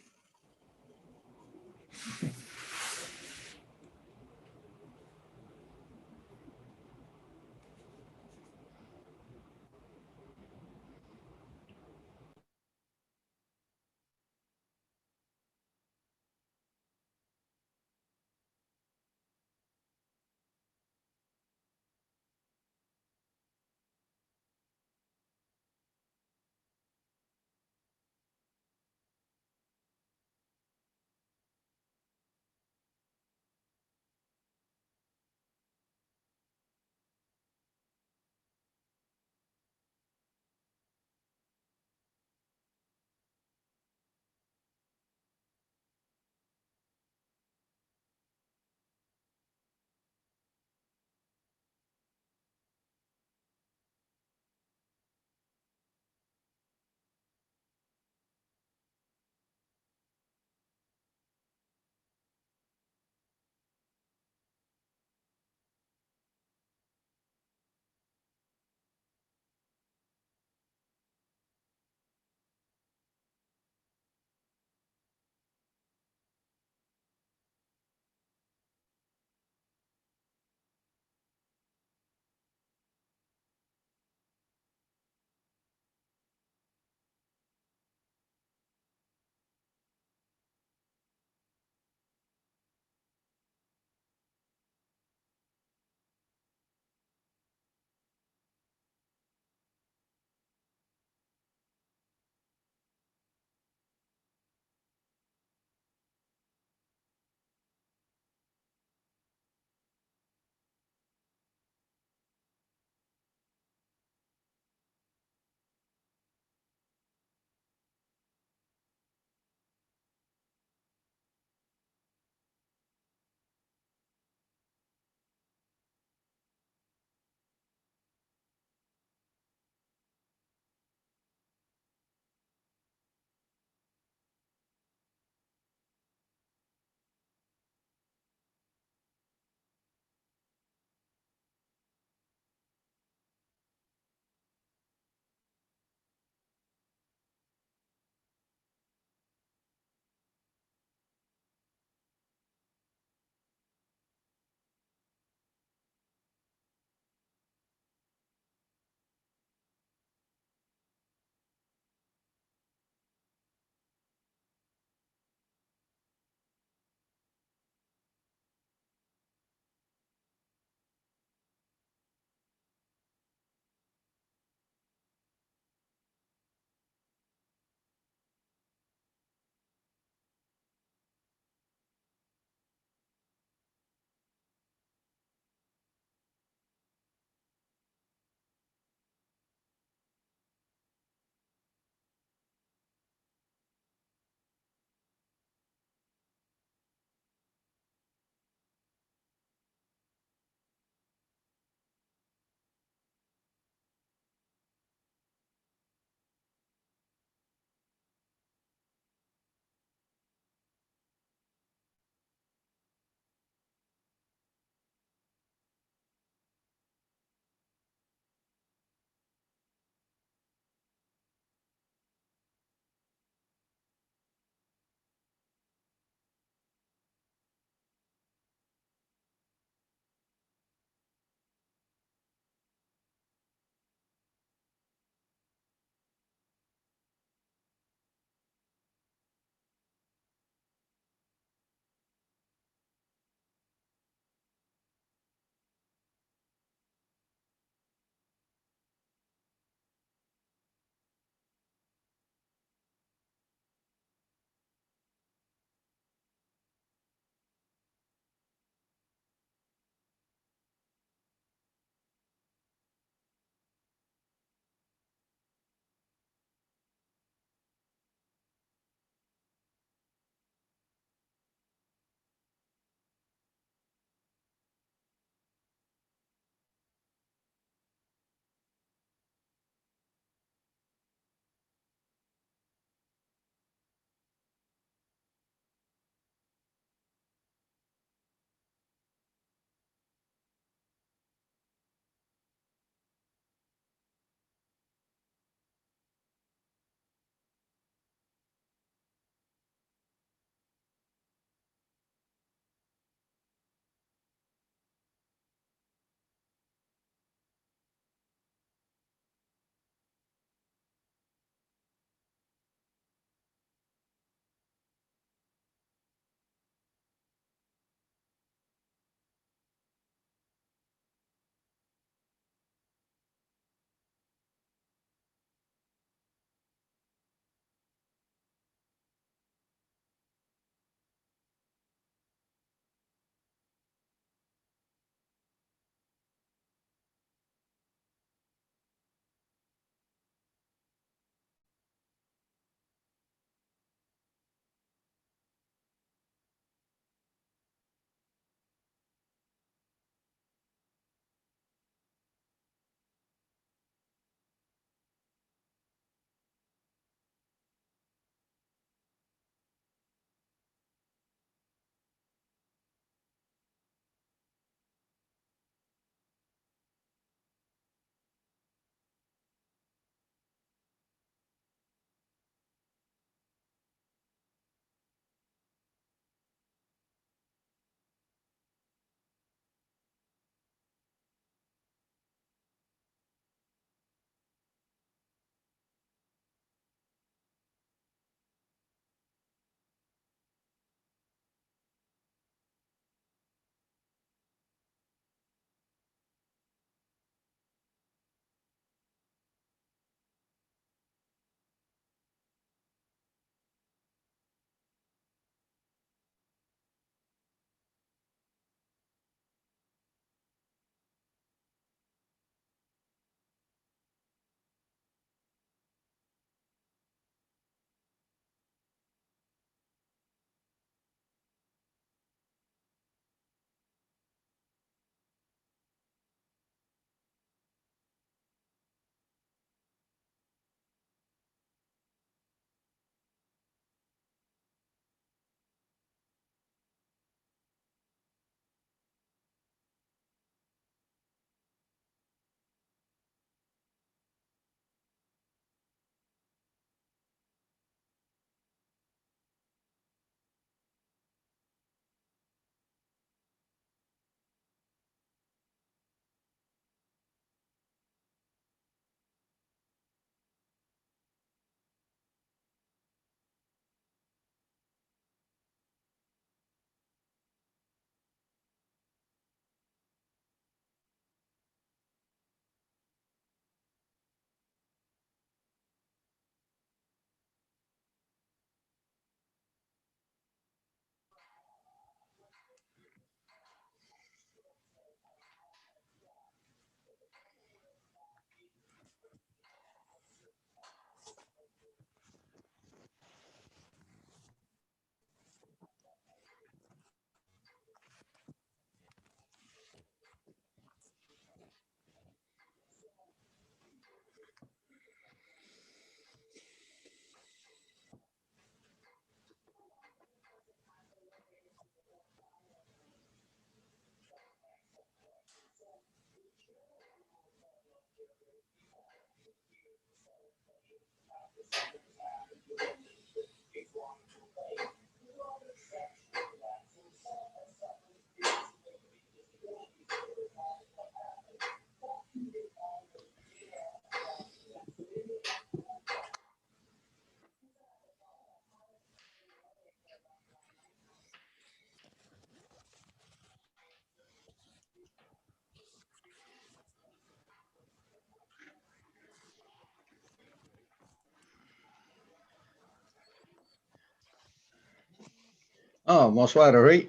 Ah, bonsoir, Rory.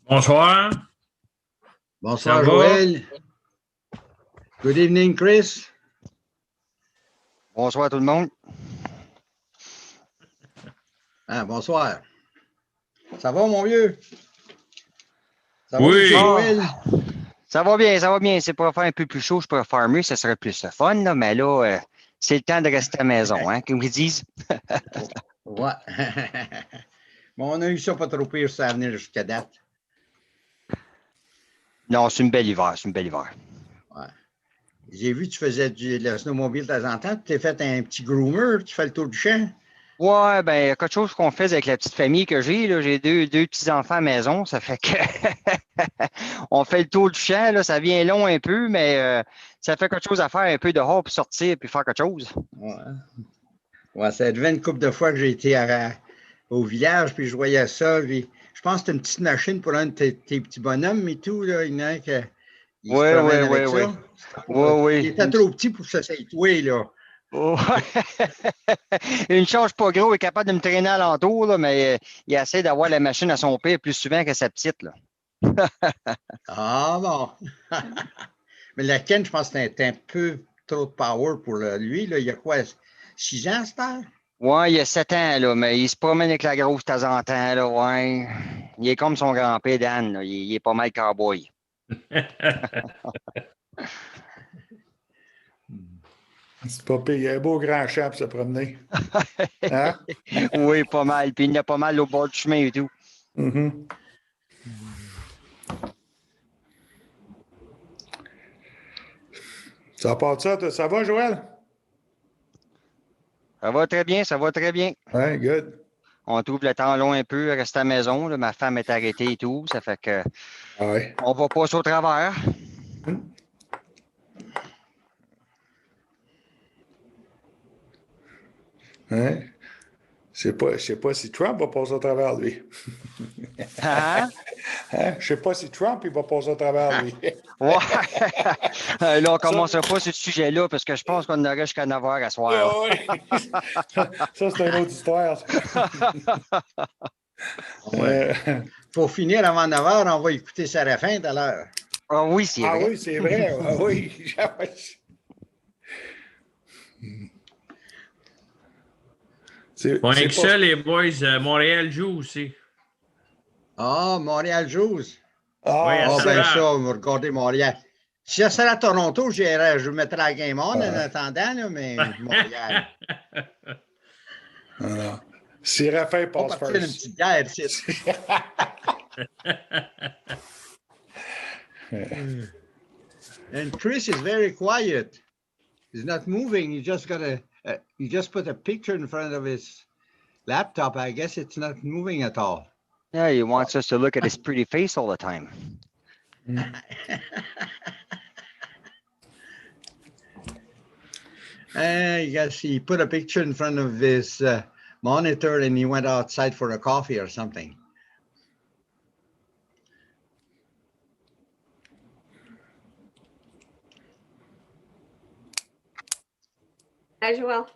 Bonsoir. Bonsoir, Ça va? Joël. Good evening, Chris. Bonsoir tout le monde. Ah, bonsoir. Ça va, mon vieux? Ça va, Oui. monsieur Joël? Ça va bien, ça va bien. C'est pour faire un peu plus chaud, je pourrais faire mieux, ça serait plus le fun, là, mais là, c'est le temps de rester à la maison, hein, comme ils disent. Ouais. Bon, on a eu ça pas trop pire, ça à venir jusqu'à date. Non, c'est une belle hiver, c'est une belle hiver. Ouais. J'ai vu que tu faisais le snowmobile de temps en temps. Tu t'es fait un petit groomer, tu fais le tour du champ. Ouais, ben, quelque chose qu'on fait avec la petite famille que j'ai, là, j'ai deux petits-enfants à la maison, ça fait que on fait le tour du champ, là, ça vient long un peu, mais ça fait quelque chose à faire un peu dehors pour sortir puis faire quelque chose. Ouais. Ouais, ça devait une couple de fois que j'ai été au village, puis je voyais ça. Puis, je pense que c'était une petite machine pour un de tes petits bonhommes et tout. Là. Il y en a un qui se Ouais, promène ouais, avec ouais, ça. ouais, ouais. Il était trop petit pour se s'étouer, là. Ouais. Une charge pas gros, il est capable de me traîner alentour, là, mais il essaie d'avoir la machine à son père plus souvent que sa petite. Là. Ah bon. Mais la Ken, je pense que c'était un peu trop de power pour lui. Là. Il y a quoi, 6 ans, cette heure? Ouais, il a 7 ans, là, mais il se promène avec la grosse de temps en temps. Là, ouais. Il est comme son grand-père, Dan. Là. Il est pas mal cowboy. C'est pas pire. Il y a un beau grand champ pour se promener. Hein? Oui, pas mal. Puis il y en a pas mal au bord du chemin et tout. Mhm. Ça part de ça, ça va, Joël? Ça va très bien, ça va très bien. Ouais, good. On trouve le temps long un peu, rester à la maison. Là. Ma femme est arrêtée et tout. Ça fait que Ouais. on va passer au travers. Hein? Je sais pas si Trump va passer au travers, lui. Hein? Hein? Je sais pas si Trump il va passer au travers, lui. Ouais. Là, on ne commencera pas sur ce sujet-là parce que je pense qu'on aurait jusqu'à 9 h à soir. Ah oui. Ça, c'est une autre histoire. Ouais. Pour finir avant 9 h, on va écouter Séraphin tout à l'heure. Ah oui, c'est vrai. Oui, c'est vrai. Ah oui. Point que ça, les boys, Montréal joue aussi. Ah, Montréal joue. Ah, Oui, ben ça, on va regarder Montréal. Si ça serait à Toronto, je mettrais la game on en attendant, là, mais Montréal. Séraphin On va passe partir une first. petite guerre ici. And Chris is very quiet. He's not moving. He just he just put a picture in front of his laptop. I guess it's not moving at all. Yeah, he wants us to look at his pretty face all the time. I guess he put a picture in front of his monitor and he went outside for a coffee or something. Hi, Joelle.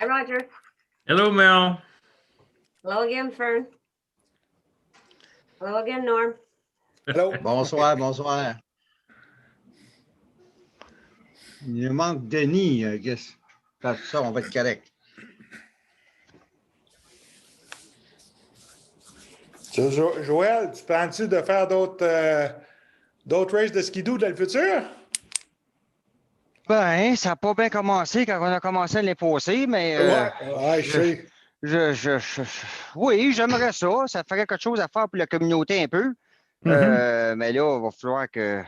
Hi, Roger. Hello, Mel. Hello again, Fern. Hello again, Norm. Hello. Bonsoir, bonsoir. Il nous manque Denis, I guess. Ça, on va être correct. Joël, tu penses-tu de faire d'autres races de skidoo dans le futur? Ben, ça n'a pas bien commencé quand on a commencé à l'imposer, mais ouais, je sais. oui, j'aimerais ça. Ça ferait quelque chose à faire pour la communauté un peu. Mais là, il va falloir que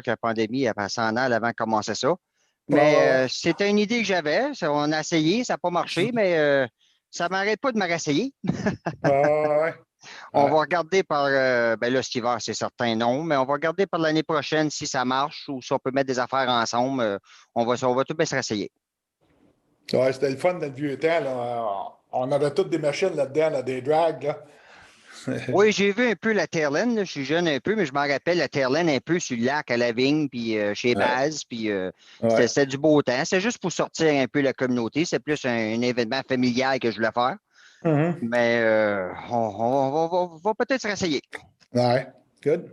la pandémie s'en aille avant de commencer ça. Mais c'était une idée que j'avais. On a essayé, ça n'a pas marché, mais ça ne m'arrête pas de me réessayer. Ouais. On va regarder par, ben là, cet hiver, c'est certain non, mais on va regarder par l'année prochaine si ça marche ou si on peut mettre des affaires ensemble. On va tout bien se réessayer. Ouais, c'était le fun dans le vieux temps. Là. On avait toutes des machines là-dedans, là, des drags. Là. Oui, j'ai vu un peu la Terlen. Je suis jeune un peu, mais je m'en rappelle la Terlen un peu sur le lac à la vigne, puis chez Baz, puis c'était du beau temps. C'est juste pour sortir un peu la communauté. C'est plus un événement familial que je voulais faire. Mais on va peut-être se réessayer. Ouais, good.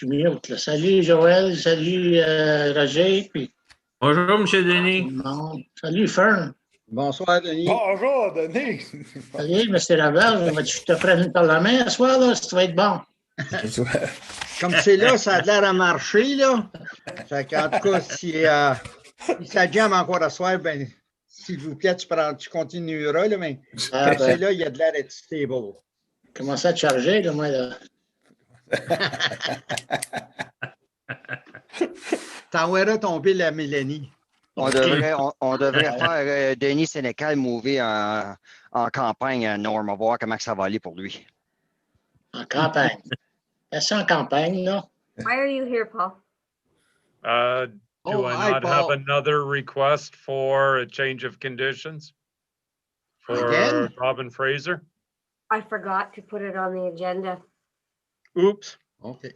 Je suis mute, là. Salut Joël, salut Roger, puis Bonjour, M. tout Denis. le monde. Salut Fern. Bonsoir, Denis. Bonjour, Denis. Salut, M. Robert. Je te prenne par la main ce soir, là, si tu vas être bon. Comme c'est là, ça a l'air à marcher, là. Fait qu'en tout cas, si ça jamme encore à soir, ben, s'il vous plaît, tu continueras, là, mais Ah, comme c'est ben, là, il y a de l'air d'être stable. commence à te charger, là, moi, là. T'enverras tomber la Mélanie. On devrait faire Denis Sénécal movie en campagne à Norm. On va voir comment ça va aller pour lui. En campagne. C'est en campagne, là. Why are you here, Paul? Do I hi, not have Paul. another request for a change of conditions? For Again? Robin Fraser? I forgot to put it on the agenda. Oops. Okay.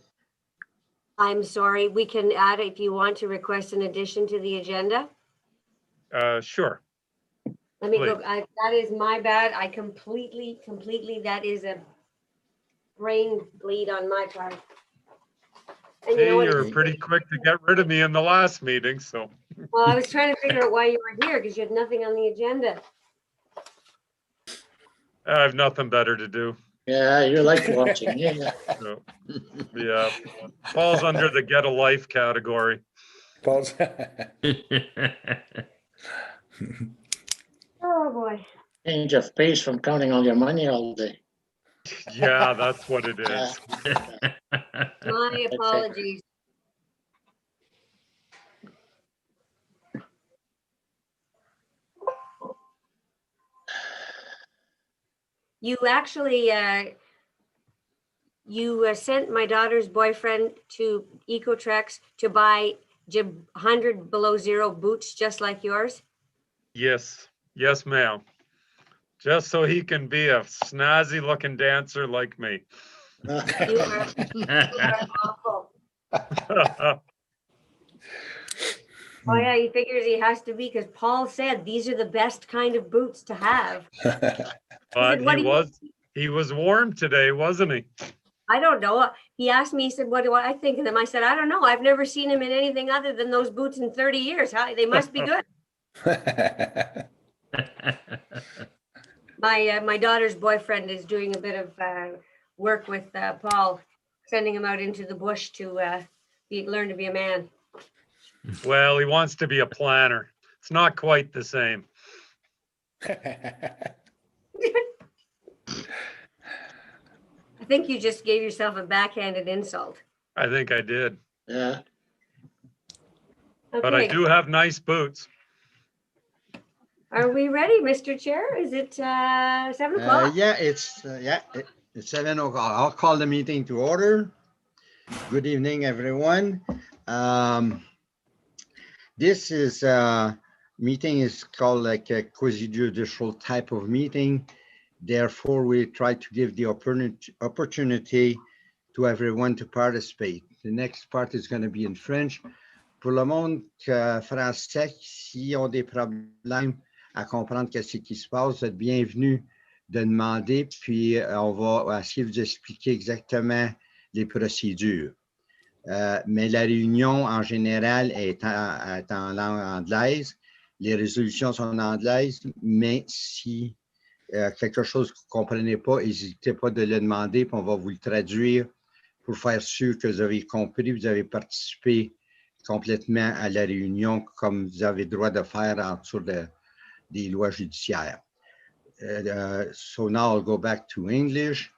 I'm sorry. We can add if you want to request an addition to the agenda. Sure. Let me go. Please. That is my bad. I completely, that is a brain bleed on my part. And you Hey, know what? you're pretty quick to get rid of me in the last meeting, so Well, I was trying to figure out why you were here because you had nothing on the agenda. I have nothing better to do. Yeah, you like watching, yeah. So, yeah, falls under the get a life category. Pause. Oh, boy. Change of pace from counting all your money all day. Yeah, that's what it is. My apologies. You actually, sent my daughter's boyfriend to Ecotrex to buy 100 below zero boots just like yours. Yes, yes, ma'am. Just so he can be a snazzy looking dancer like me. You are awful. Oh yeah, he figures he has to be because Paul said these are the best kind of boots to have. But "What do you-" he was warm today, wasn't he? I don't know. He asked me, he said, what do I think of them? I said, I don't know. I've never seen him in anything other than those boots in 30 years. How they must be good. My daughter's boyfriend is doing a bit of work with Paul, sending him out into the bush to learn to be a man. Well, he wants to be a planner. It's not quite the same. I think you just gave yourself a backhanded insult. I think I did. Yeah. But I Okay, do have nice boots. are we ready, Mr. Chair? Is it 7 o'clock? Yeah, it's 7 o'clock. I'll call the meeting to order. Good evening, everyone. This is meeting is called like a quasi-judicial type of meeting. Therefore, we try to give the opportunity to everyone to participate. The next part is going to be in French. Pour le monde français, s'ils ont des problèmes à comprendre ce qui se passe, vous êtes bienvenus de demander, puis on va essayer de vous expliquer exactement les procédures. Mais la réunion en général est en langue anglaise. Les résolutions sont en anglaise, mais si quelque chose que vous ne comprenez pas, n'hésitez pas de le demander, puis on va vous le traduire pour faire sûr que vous avez compris, vous avez participé complètement à la réunion comme vous avez le droit de faire en dessous de des lois judiciaires. So now I'll go back to English.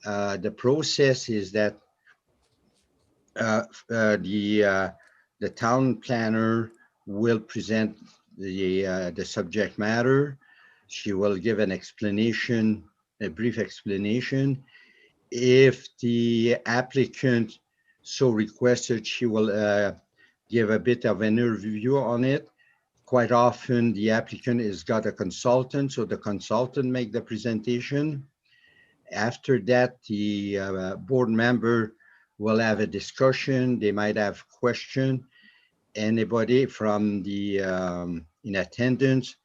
The process is that the town planner will present the subject matter. She will give an explanation, a brief explanation. If the applicant so requested, she will give a bit of an overview on it. Quite often, the applicant has got a consultant, so the consultant make the presentation. After that, the board member will have a discussion. They might have question. Anybody from the in attendance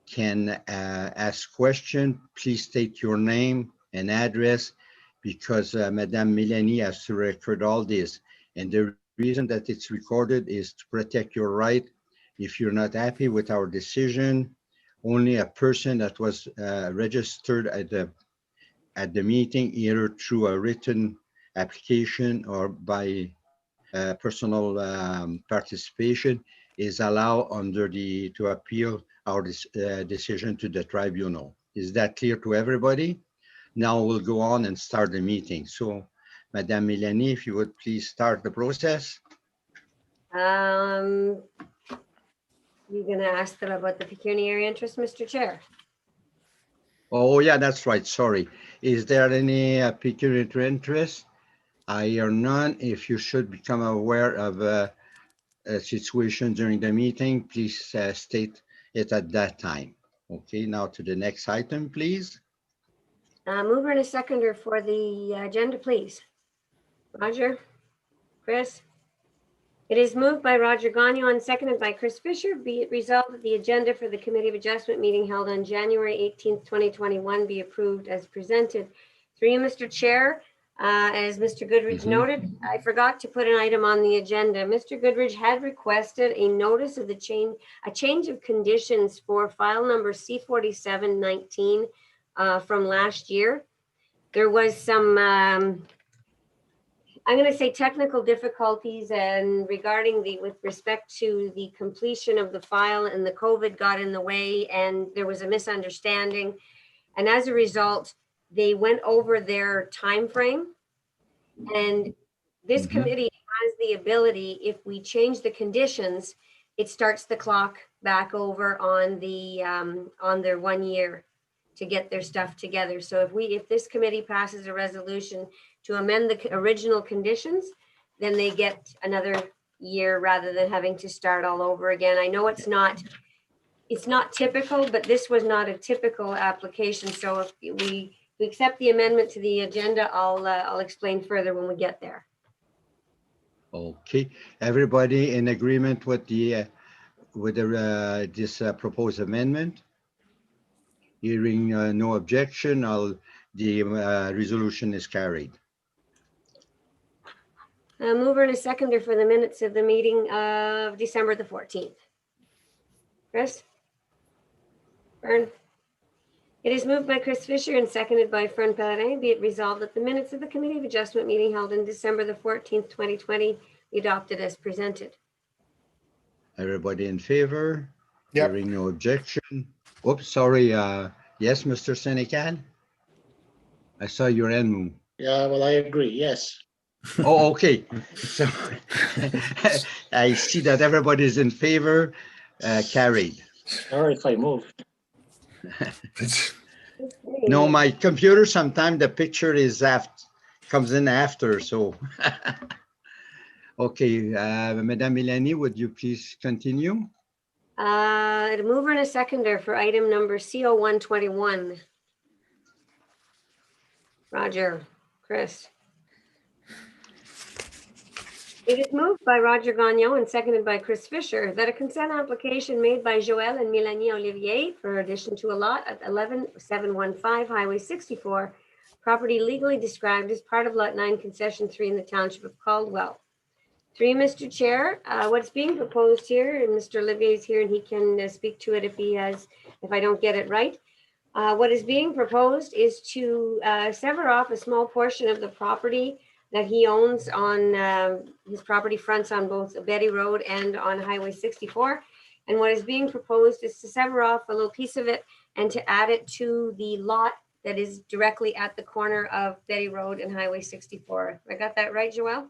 can ask question. Please state your name and address, because Madame Mélanie has to record all this. And the reason that it's recorded is to protect your right. If you're not happy with our decision, only a person that was registered at the meeting, either through a written application or by personal participation, is allowed under to appeal our decision to the tribunal. Is that clear to everybody? Now we'll go on and start the meeting. So, Madame Mélanie, if you would please start the process. You're going to ask them about the pecuniary interest, Mr. Chair? Oh, yeah, that's right. Sorry. Is there any pecuniary interest? I hear none. If you should become aware of a situation during the meeting, please state it at that time. Okay, now to the next item, please. Mover and a seconder for the agenda, please. Roger, Chris. It is moved by Roger Gagnon and seconded by Chris Fisher. Be it resolved that the agenda for the Committee of Adjustment meeting held on January 18th, 2021 be approved as presented. Through you, Mr. Chair, as Mr. Goodridge noted, I forgot to put an item on the agenda. Mr. Goodridge had requested a notice of a change of conditions for file number C4719 from last year. There was some I'm going to say technical difficulties and regarding with respect to the completion of the file, and the COVID got in the way and there was a misunderstanding. And as a result, they went over their time frame. And this committee has the ability, if we change the conditions, it starts the clock back over on their 1 year to get their stuff together. So if this committee passes a resolution to amend the original conditions, then they get another year rather than having to start all over again. I know it's not typical, but this was not a typical application. So if we accept the amendment to the agenda, I'll explain further when we get there. Okay, everybody in agreement with this proposed amendment? Hearing no objection, the resolution is carried. Mover and a seconder for the minutes of the meeting of December the 14th. Chris? Fern? It is moved by Chris Fisher and seconded by Fern Pellerin. Be it resolved that the minutes of the Committee of Adjustment meeting held on December the 14th, 2020 be adopted as presented. Everybody in favor? Yep. Hearing no objection. Oops, sorry. Yes, Mr. Senecal? I saw your hand move. Yeah, well, I agree, yes. Oh, okay. So I see that everybody's in favor. Carried. Sorry if I moved. No, my computer, sometimes the picture comes in after, so. Okay, Madame Mélanie, would you please continue? A mover and a seconder for item number CO121. Roger, Chris. It is moved by Roger Gagnon and seconded by Chris Fisher that a consent application made by Joël and Mélanie Olivier for addition to a lot at 11715 Highway 64, property legally described as part of Lot 9 Concession 3 in the Township of Caldwell. Through Mr. Chair, what's being proposed here, and Mr. Olivier is here and he can speak to it if I don't get it right. What is being proposed is to sever off a small portion of the property that he owns on his property fronts on both Betty Road and on Highway 64. And what is being proposed is to sever off a little piece of it and to add it to the lot that is directly at the corner of Betty Road and Highway 64. I got that right, Joelle?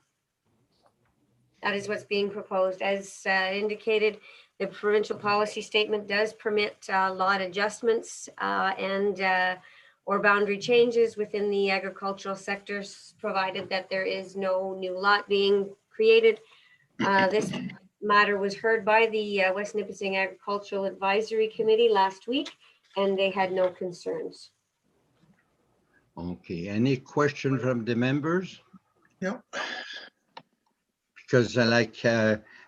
That is what's being proposed. As indicated, the provincial policy statement does permit lot adjustments or boundary changes within the agricultural sectors, provided that there is no new lot being created. This matter was heard by the West Nipissing Agricultural Advisory Committee last week, and they had no concerns. Okay, any question from the members? No. Because like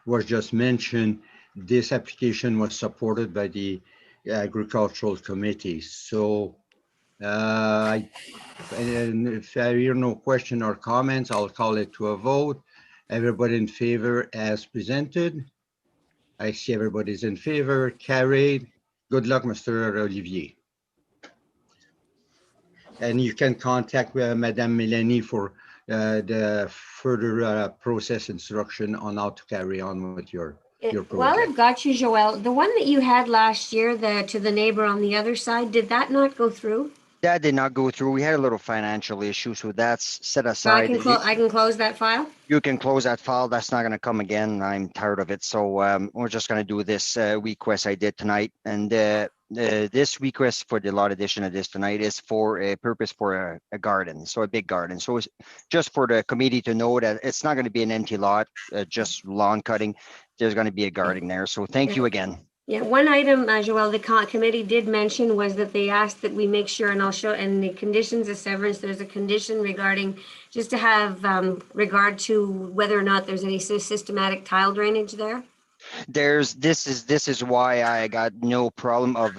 was just mentioned, this application was supported by the Agricultural Committee. So and if I hear no question or comments, I'll call it to a vote. Everybody in favor as presented? I see everybody's in favor. Carried. Good luck, Mr. Olivier. And you can contact Madame Mélanie for the further process instruction on how to carry on with your project. Well, I've got you, Joelle. The one that you had last year, to the neighbor on the other side, did that not go through? That did not go through. We had a little financial issue, so that's set So aside. I can close that file? You can close that file. That's not going to come again. I'm tired of it. So we're just going to do this request I did tonight. And this request for the lot addition of this tonight is for a purpose for a garden, so a big garden. So it's just for the committee to know that it's not going to be an empty lot, just lawn cutting. There's going to be a garden there. So thank you again. Yeah, one item, Joelle, the committee did mention was that they asked that we make sure, and I'll show, in the conditions of severance, there's a condition regarding, just to have regard to whether or not there's any systematic tile drainage there. This is why I got no problem of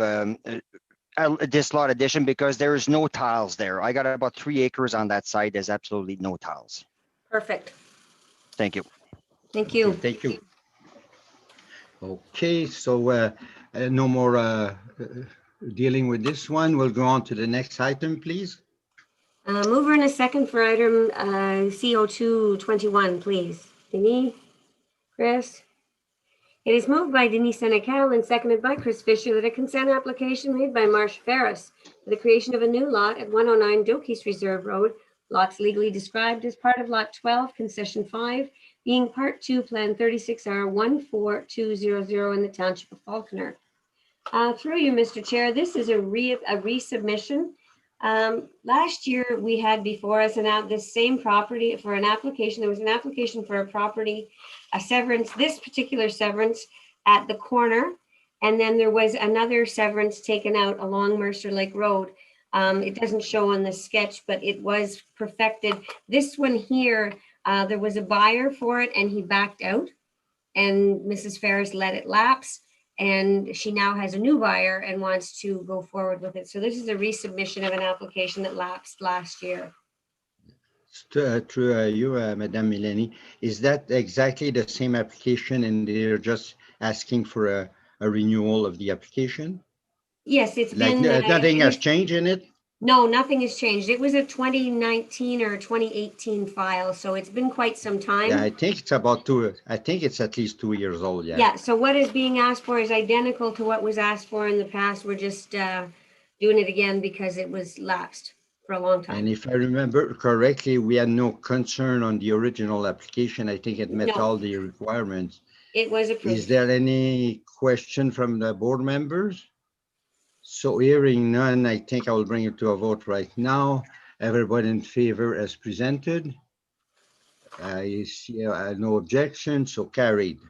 this lot addition, because there is no tiles there. I got about 3 acres on that side. There's absolutely no tiles. Perfect. Thank you. Thank you. Thank you. Okay, so no more dealing with this one. We'll go on to the next item, please. Mover and a second for item CO2 21, please. Denis, Chris. It is moved by Denis Senecal and seconded by Chris Fisher that a consent application made by Marsh Ferris for the creation of a new lot at 109 Dokes Reserve Road, lots legally described as part of Lot 12, Concession 5, being Part 2, Plan 36R14200 in the Township of Falconer. Through you, Mr. Chair, this is a resubmission. Last year, we had before us this same property for an application. There was an application for a property, a severance, this particular severance at the corner. And then there was another severance taken out along Mercer Lake Road. It doesn't show on the sketch, but it was perfected. This one here, there was a buyer for it and he backed out, and Mrs. Ferris let it lapse, and she now has a new buyer and wants to go forward with it. So this is a resubmission of an application that lapsed last year. Through you, Madame Mélanie, is that exactly the same application and they're just asking for a renewal of the application? Yes, it's like been. Nothing has changed in it? No, nothing has changed. It was a 2019 or 2018 file, so it's been quite some time. Yeah, I think it's about I think it's at least 2 years old, yeah. Yeah, so what is being asked for is identical to what was asked for in the past. We're just doing it again because it was lapsed for a long time. And if I remember correctly, we had no concern on the original application. I think it met all the requirements. It was approved. Is there any question from the board members? So hearing none, I think I will bring it to a vote right now. Everybody in favor as presented? I see no objection, so carried.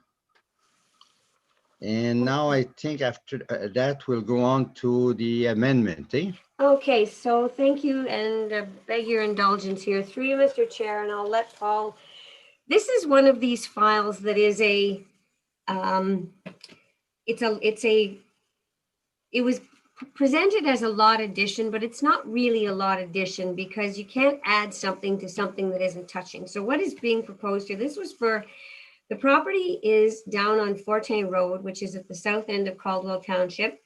And now I think after that, we'll go on to the amendment, eh? Okay, so thank you, and beg your indulgence here through you, Mr. Chair, and I'll let Paul. This is one of these files that is it was presented as a lot addition, but it's not really a lot addition because you can't add something to something that isn't touching. So what is being proposed here? This was for, the property is down on Fortin Road, which is at the south end of Caldwell Township,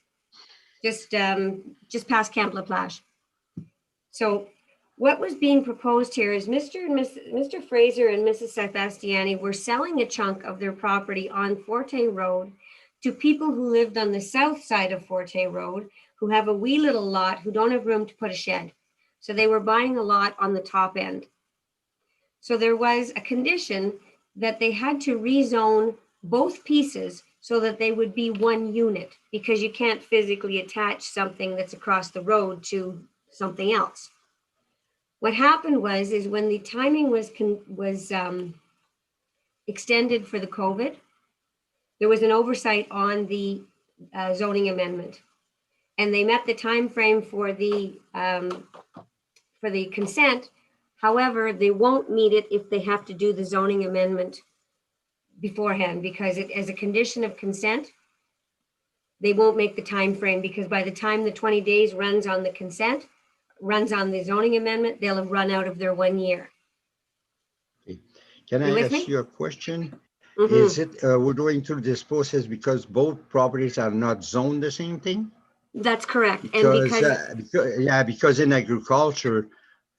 just past Camp La Plage. So what was being proposed here is Mr. Fraser and Mrs. Sebastiani were selling a chunk of their property on Fortin Road to people who lived on the south side of Forte Road, who have a wee little lot, who don't have room to put a shed. So they were buying a lot on the top end. So there was a condition that they had to rezone both pieces so that they would be one unit, because you can't physically attach something that's across the road to something else. What happened is when the timing was extended for the COVID, there was an oversight on the zoning amendment, and they met the time frame for the consent. However, they won't meet it if they have to do the zoning amendment beforehand, because it, as a condition of consent, they won't make the time frame, because by the time the 20 days runs on the consent, runs on the zoning amendment, they'll have run out of their 1 year. Can You I with ask me? you a question? Mhm. Is it, we're going through this process because both properties are not zoned the same thing? That's correct. Because in agriculture,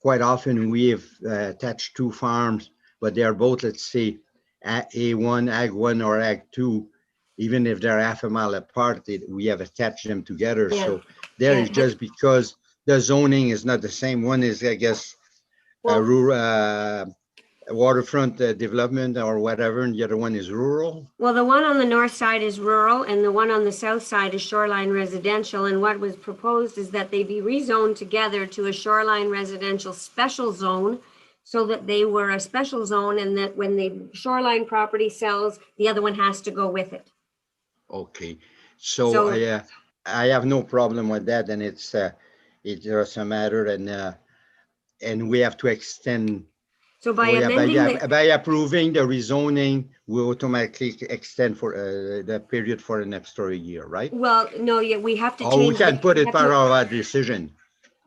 quite often we have attached two farms, but they are both, let's say, A1, Ag 1 or Ag 2, even if they're half a mile apart, we have attached them together. Yeah. So there is Yeah. just because the zoning is not the same. One is, I guess, rural, waterfront development or whatever, and the other one is rural. Well, the one on the north side is rural and the one on the south side is shoreline residential. And what was proposed is that they be rezoned together to a shoreline residential special zone, so that they were a special zone, and that when the shoreline property sells, the other one has to go with it. Okay, so I have no problem with that, and it's just a matter, and we have to extend. So by amending by approving the rezoning, we automatically extend for the period for an extra year, right? Well, no, yeah, we have to change. Or we can put it part of our decision.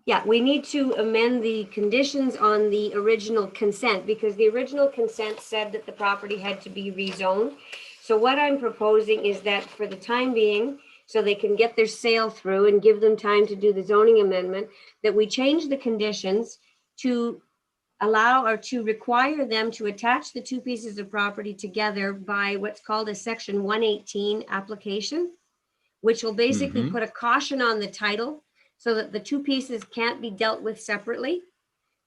Yeah, we need to amend the conditions on the original consent, because the original consent said that the property had to be rezoned. So what I'm proposing is that for the time being, so they can get their sale through and give them time to do the zoning amendment, that we change the conditions to allow or to require them to attach the two pieces of property together by what's called a section 118 application, which will basically put a caution on the title so that the two pieces can't be dealt with separately,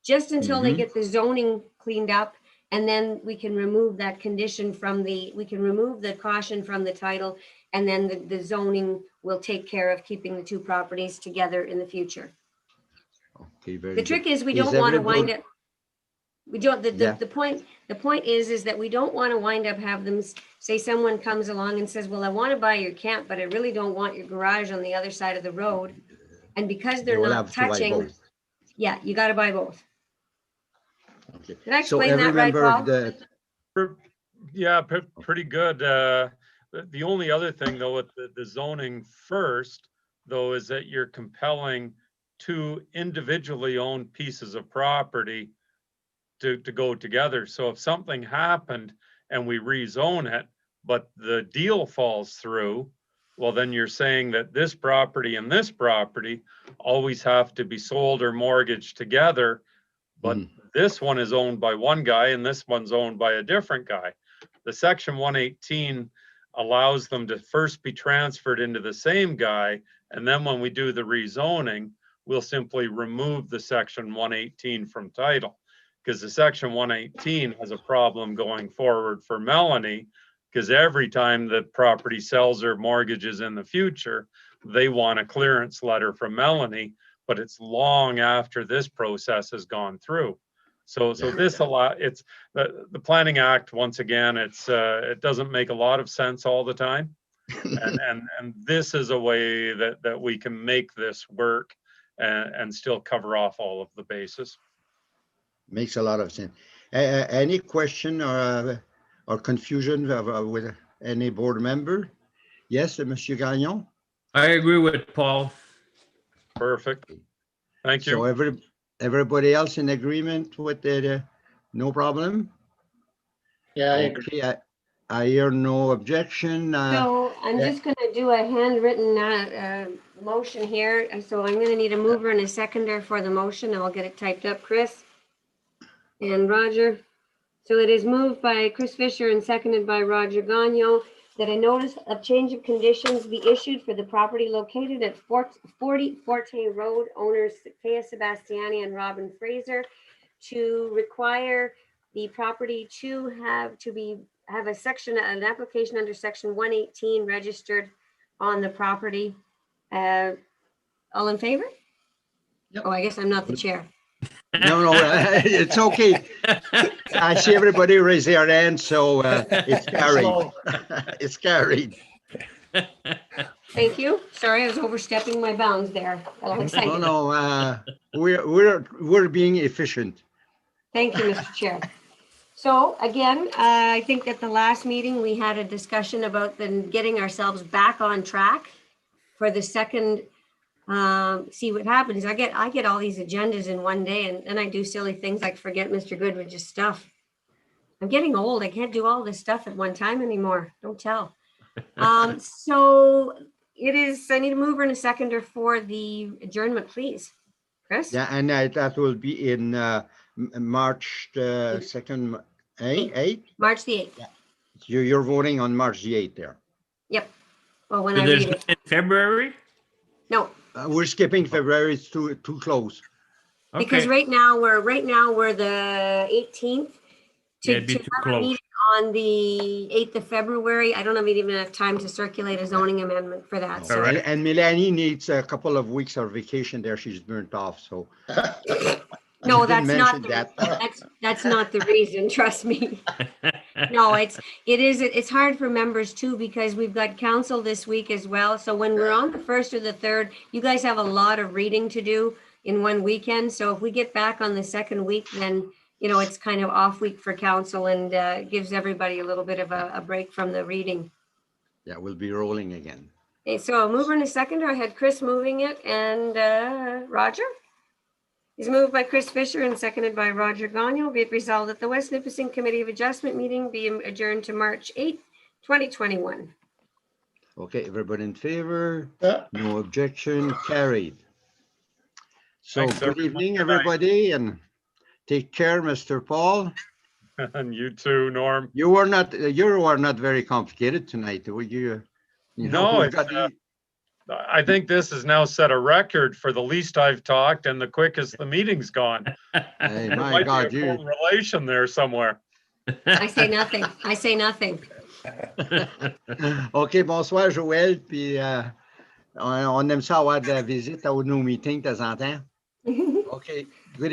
just until they get the zoning cleaned up. And then we can remove that condition from we can remove the caution from the title, and then the zoning will take care of keeping the two properties together in the future. Okay, very The good. trick is we don't want to wind up, we don't, the point is that we don't want to wind up have them say, someone comes along and says, well, I want to buy your camp, but I really don't want your garage on the other side of the road. And because they're not touching, yeah, you got to buy both. Okay. Did I explain that right, Paul? Yeah, pretty good. The only other thing though with the zoning first, though, is that you're compelling two individually owned pieces of property to go together. So if something happened and we rezone it, but the deal falls through, well, then you're saying that this property and this property always have to be sold or mortgaged together, but this one is owned by one guy and this one's owned by a different guy. The section 118 allows them to first be transferred into the same guy, and then when we do the rezoning, we'll simply remove the section 118 from title, because the section 118 has a problem going forward for Melanie, because every time the property sells or mortgages in the future, they want a clearance letter from Melanie, but it's long after this process has gone through. So this it's the Planning Act, once again, it doesn't make a lot of sense all the time. and this is a way that we can make this work and still cover off all of the bases. Makes a lot of sense. Any question or confusion with any board member? Yes, Monsieur Gagnon? I agree with Paul. Perfect. Thank you. So everybody else in agreement with that? No problem? Yeah, I agree. Okay, I hear no objection. So I'm just going to do a handwritten motion here. So I'm going to need a mover and a seconder for the motion. I'll get it typed up, Chris and Roger. So it is moved by Chris Fisher and seconded by Roger Gagnon that a notice of change of conditions be issued for the property located at 40 Forte Road, owners Thea Sebastiani and Robin Fraser, to require the property to have a section, an application under section 118 registered on the property. All in favor? Yep. Oh, I guess I'm not the chair. No, it's okay. I see everybody raise their hand, so it's carried. It's carried. Thank you. Sorry, I was overstepping my bounds there. All excited. No, we're being efficient. Thank you, Mr. Chair. So again, I think at the last meeting, we had a discussion about getting ourselves back on track for the second, see what happens. I get all these agendas in one day and I do silly things like forget Mr. Goodridge's stuff. I'm getting old. I can't do all this stuff at one time anymore. Don't tell. So it is, I need a mover and a seconder for the adjournment, please. Chris? Yeah, and that will be in March 2nd, 8th? March the 8th. Yeah. You're voting on March the 8th there. Yep. Well, when So I there's read it. none in February? No, We're skipping February. It's too close. because Okay. right now we're the 18th. Yeah, it'd be To too have a close. meeting on the 8th of February, I don't have even enough time to circulate a zoning amendment for that. So Correct. And Melanie needs a couple of weeks of vacation there. She's burnt off, so. no, You didn't that's not, mention that's not the reason, trust me. No, it's hard for members too, because we've got council this week as well. So when we're on the 1st or the 3rd, you guys have a lot of reading to do in one weekend. So if we get back on the second week, then, it's kind of off week for council and gives everybody a little bit of a break from the reading. Yeah, we'll be rolling again. Okay, so a mover and a seconder. I had Chris moving it and Roger. He's moved by Chris Fisher and seconded by Roger Gagnon. Be it resolved that the West Nipissing Committee of Adjustment meeting be adjourned to March 8th, 2021. Okay, everybody in favor? Yeah. No objection, carried. So Thanks, good everyone. evening, Good night. everybody, and take care, Mr. Paul. And you too, Norm. You were not very complicated tonight, were you? No, we've it's, got the- I think this has now set a record for the least I've talked and the quickest the meeting's gone. Hey, There my might God, be a you. correlation there somewhere. I say nothing. I say nothing. OK, bonsoir, Joël. Puis on aime ça avoir de la visite à nos meetings de temps en temps. OK.